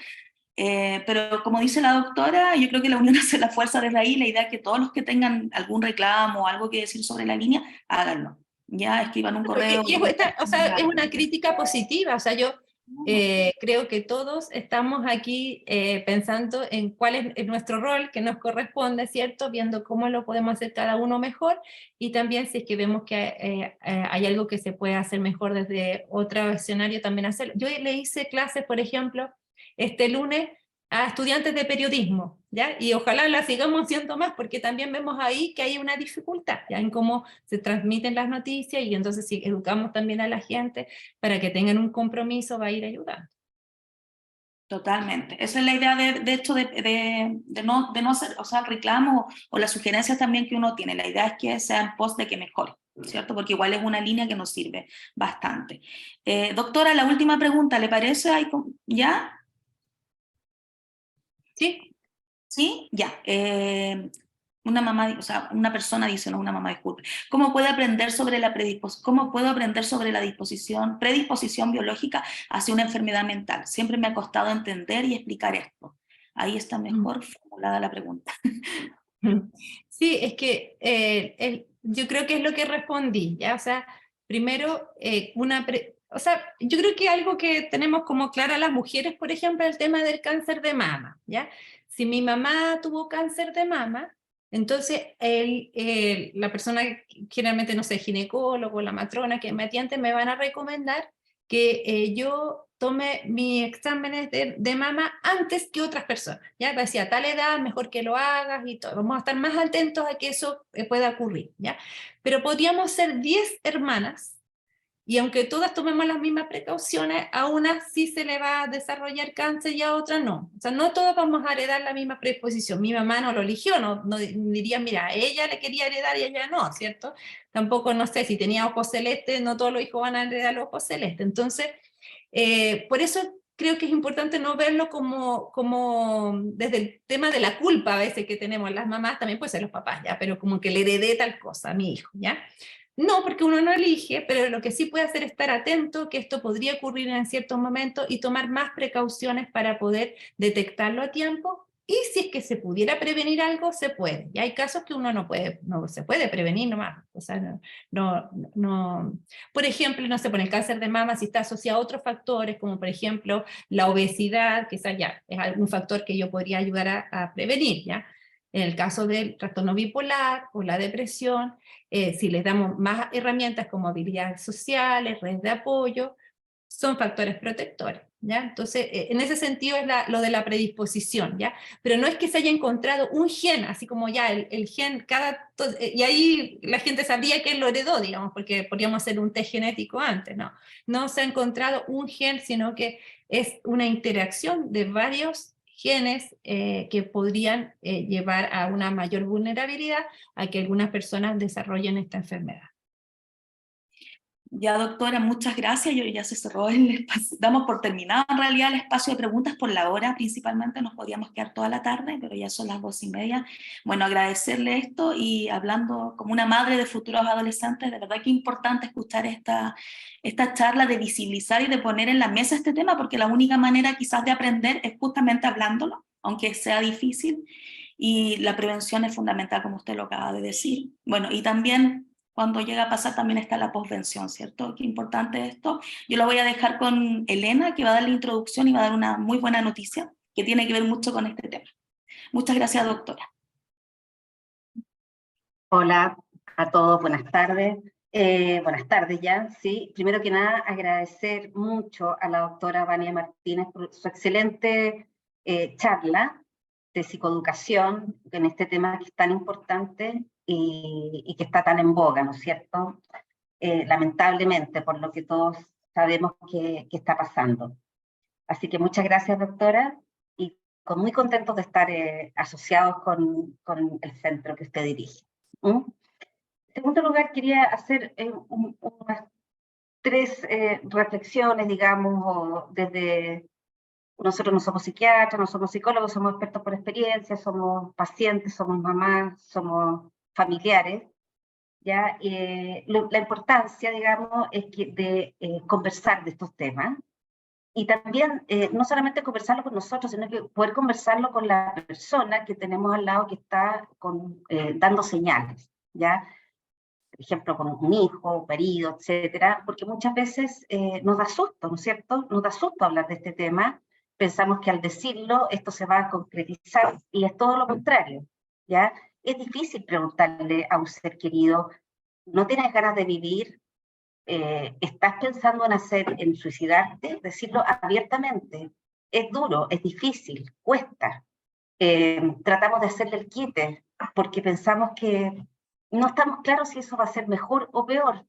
Pero como dice la doctora, yo creo que la unión hace la fuerza desde ahí, la idea es que todos los que tengan algún reclamo o algo que decir sobre la línea, háganlo. Ya escriban un correo. O sea, es una crítica positiva, o sea, yo creo que todos estamos aquí pensando en cuál es nuestro rol que nos corresponde, ¿cierto? Viendo cómo lo podemos hacer cada uno mejor y también si es que vemos que hay algo que se puede hacer mejor desde otro escenario también hacerlo. Yo le hice clases, por ejemplo, este lunes a estudiantes de periodismo, ¿ya? Y ojalá la sigamos haciendo más, porque también vemos ahí que hay una dificultad, ¿ya? En cómo se transmiten las noticias, y entonces si educamos también a la gente para que tengan un compromiso, va a ir ayudando. Totalmente. Esa es la idea de hecho de no hacer, o sea, el reclamo o las sugerencias también que uno tiene. La idea es que sea en pos de que mejore, ¿cierto? Porque igual es una línea que nos sirve bastante. Doctora, la última pregunta, ¿le parece? ¿Ya? ¿Sí? ¿Sí? Ya. Una mamá, o sea, una persona dice, no una mamá, disculpe, ¿cómo puedo aprender sobre la predisposición biológica hacia una enfermedad mental? Siempre me ha costado entender y explicar esto. Ahí está mejor formulada la pregunta. Sí, es que yo creo que es lo que respondí, ¿ya? O sea, primero, o sea, yo creo que algo que tenemos como clara las mujeres, por ejemplo, el tema del cáncer de mama, ¿ya? Si mi mamá tuvo cáncer de mama, entonces la persona, generalmente, no sé, ginecólogo, la matrona que me atiende, me van a recomendar que yo tome mis exámenes de mama antes que otras personas, ¿ya? Decía, a tal edad, mejor que lo hagas y todo. Vamos a estar más atentos a que eso pueda ocurrir, ¿ya? Pero podríamos ser 10 hermanas y aunque todas tomemos las mismas precauciones, a una sí se le va a desarrollar cáncer y a otra no. O sea, no todos vamos a heredar la misma predisposición. Mi mamá no lo eligió, no diría, mira, a ella le quería heredar y a ella no, ¿cierto? Tampoco, no sé, si tenía ojos celestes, no todos los hijos van a heredar los ojos celestes. Entonces, por eso creo que es importante no verlo como desde el tema de la culpa a veces que tenemos las mamás, también puede ser los papás, ¿ya? Pero como que le heredé tal cosa a mi hijo, ¿ya? No, porque uno no elige, pero lo que sí puede hacer es estar atento que esto podría ocurrir en ciertos momentos y tomar más precauciones para poder detectarlo a tiempo. Y si es que se pudiera prevenir algo, se puede. Y hay casos que uno no se puede prevenir nomás. O sea, no. Por ejemplo, no sé, por el cáncer de mama, si está asociado a otros factores, como por ejemplo la obesidad, quizás ya es algún factor que yo podría ayudar a prevenir, ¿ya? En el caso del trastorno bipolar o la depresión, si les damos más herramientas como habilidades sociales, redes de apoyo, son factores protectores, ¿ya? Entonces, en ese sentido es lo de la predisposición, ¿ya? Pero no es que se haya encontrado un gen, así como ya el gen, y ahí la gente sabría que él lo heredó, digamos, porque podríamos hacer un test genético antes, ¿no? No se ha encontrado un gen, sino que es una interacción de varios genes que podrían llevar a una mayor vulnerabilidad a que algunas personas desarrollen esta enfermedad. Ya, doctora, muchas gracias. Ya se cerró el espacio. Damos por terminado en realidad el espacio de preguntas por la hora, principalmente. Nos podíamos quedar toda la tarde, pero ya son las 2:30. Bueno, agradecerle esto y hablando como una madre de futuros adolescentes, de verdad que es importante escuchar esta charla de visibilizar y de poner en la mesa este tema, porque la única manera quizás de aprender es justamente hablándolo, aunque sea difícil, y la prevención es fundamental, como usted lo acaba de decir. Bueno, y también cuando llega a pasar también está la posvención, ¿cierto? Qué importante esto. Yo lo voy a dejar con Elena, que va a dar la introducción y va a dar una muy buena noticia que tiene que ver mucho con este tema. Muchas gracias, doctora. Hola a todos, buenas tardes. Buenas tardes ya, sí. Primero que nada, agradecer mucho a la doctora Vania Martínez por su excelente charla de psicoeducación en este tema que es tan importante y que está tan en boga, ¿no es cierto? Lamentablemente, por lo que todos sabemos que está pasando. Así que muchas gracias, doctora, y muy contentos de estar asociados con el centro que usted dirige. ¿Mm? En segundo lugar, quería hacer unas tres reflexiones, digamos, desde nosotros no somos psiquiatras, no somos psicólogos, somos expertos por experiencia, somos pacientes, somos mamás, somos familiares, ¿ya? La importancia, digamos, es que de conversar de estos temas y también no solamente conversarlo con nosotros, sino que poder conversarlo con la persona que tenemos al lado que está dando señales, ¿ya? Por ejemplo, con un hijo, marido, etcétera, porque muchas veces nos da susto, ¿no es cierto? Nos da susto hablar de este tema, pensamos que al decirlo esto se va a concretizar y es todo lo contrario, ¿ya? Es difícil preguntarle a un ser querido, ¿no tienes ganas de vivir? ¿Estás pensando en suicidarte? Decirlo abiertamente. Es duro, es difícil, cuesta. Tratamos de hacerle el quite porque pensamos que no estamos claros si eso va a ser mejor o peor.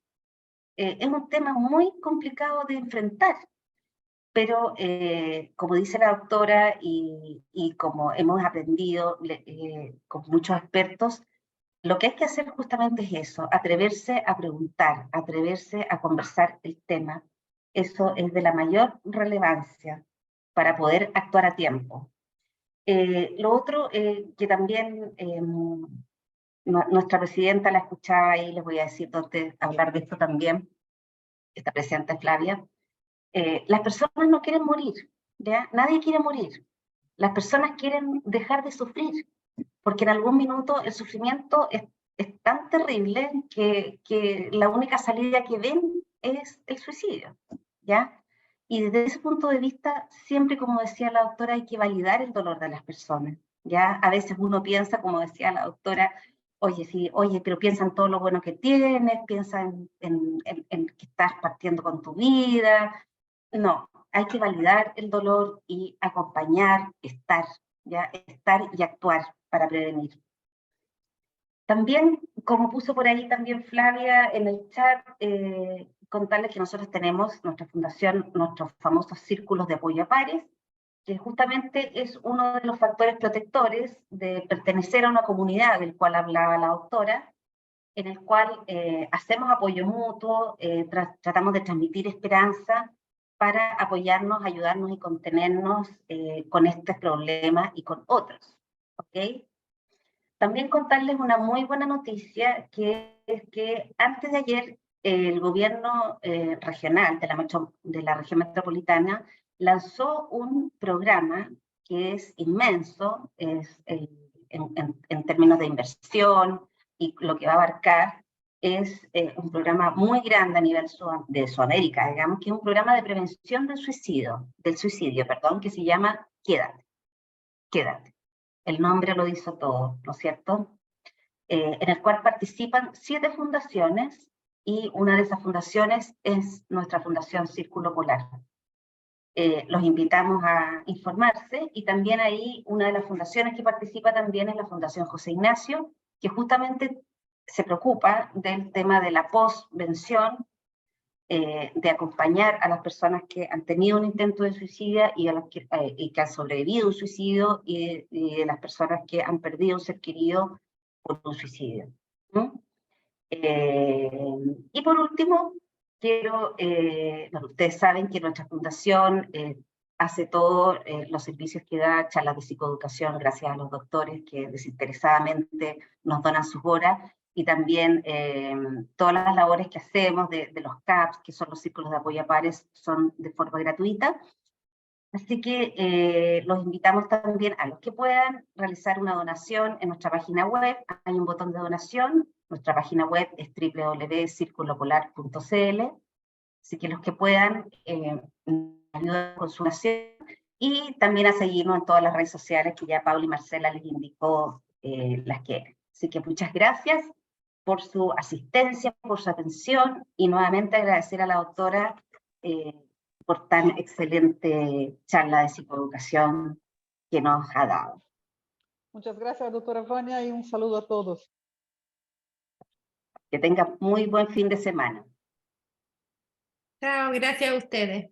Es un tema muy complicado de enfrentar, pero como dice la doctora y como hemos aprendido con muchos expertos, lo que hay que hacer justamente es eso, atreverse a preguntar, atreverse a conversar el tema. Eso es de la mayor relevancia para poder actuar a tiempo. Lo otro que también nuestra presidenta la escuchaba y les voy a decir hablar de esto también, esta presidenta Flavia, las personas no quieren morir, ¿ya? Nadie quiere morir. Las personas quieren dejar de sufrir, porque en algún minuto el sufrimiento es tan terrible que la única salida que ven es el suicidio, ¿ya? Y desde ese punto de vista, siempre, como decía la doctora, hay que validar el dolor de las personas, ¿ya? A veces uno piensa, como decía la doctora, oye, sí, oye, pero piensa en todo lo bueno que tienes, piensa en que estás partiendo con tu vida. No, hay que validar el dolor y acompañar, ¿ya? Estar y actuar para prevenir. También, como puso por ahí también Flavia en el chat, contarles que nosotros tenemos nuestra fundación, nuestros famosos círculos de apoyo a pares, que justamente es uno de los factores protectores de pertenecer a una comunidad del cual hablaba la doctora, en el cual hacemos apoyo mutuo, tratamos de transmitir esperanza para apoyarnos, ayudarnos y contenernos con este problema y con otros. ¿Ok? También contarles una muy buena noticia, que es que antes de ayer el gobierno regional de la región metropolitana lanzó un programa que es inmenso, en términos de inversión, y lo que va a abarcar es un programa muy grande a nivel de Sudamérica, digamos, que es un programa de prevención del suicidio, perdón, que se llama Quédate, Quédate. El nombre lo dice todo, ¿no es cierto? En el cual participan 7 fundaciones y una de esas fundaciones es nuestra Fundación Círculo Polar. Los invitamos a informarse y también ahí una de las fundaciones que participa también es la Fundación José Ignacio, que justamente se preocupa del tema de la postvención, de acompañar a las personas que han tenido un intento de suicidio y que han sobrevivido a un suicidio y de las personas que han perdido un ser querido por un suicidio. ¿No? Y por último, bueno, ustedes saben que nuestra fundación hace todos los servicios que da, charlas de psicoeducación, gracias a los doctores que desinteresadamente nos donan sus horas, y también todas las labores que hacemos de los CAPS, que son los círculos de apoyo a pares, son de forma gratuita. Así que los invitamos también a los que puedan realizar una donación en nuestra página web. Hay un botón de donación. Nuestra página web es www.circulopolar.cl. Así que los que puedan ayudar con su donación y también a seguirnos en todas las redes sociales que ya Paula y Marcela les indicó las que. Así que muchas gracias por su asistencia, por su atención, y nuevamente agradecer a la doctora por tan excelente charla de psicoeducación que nos ha dado. Muchas gracias, doctora Vania, y un saludo a todos. Que tenga muy buen fin de semana. Chao, gracias a ustedes.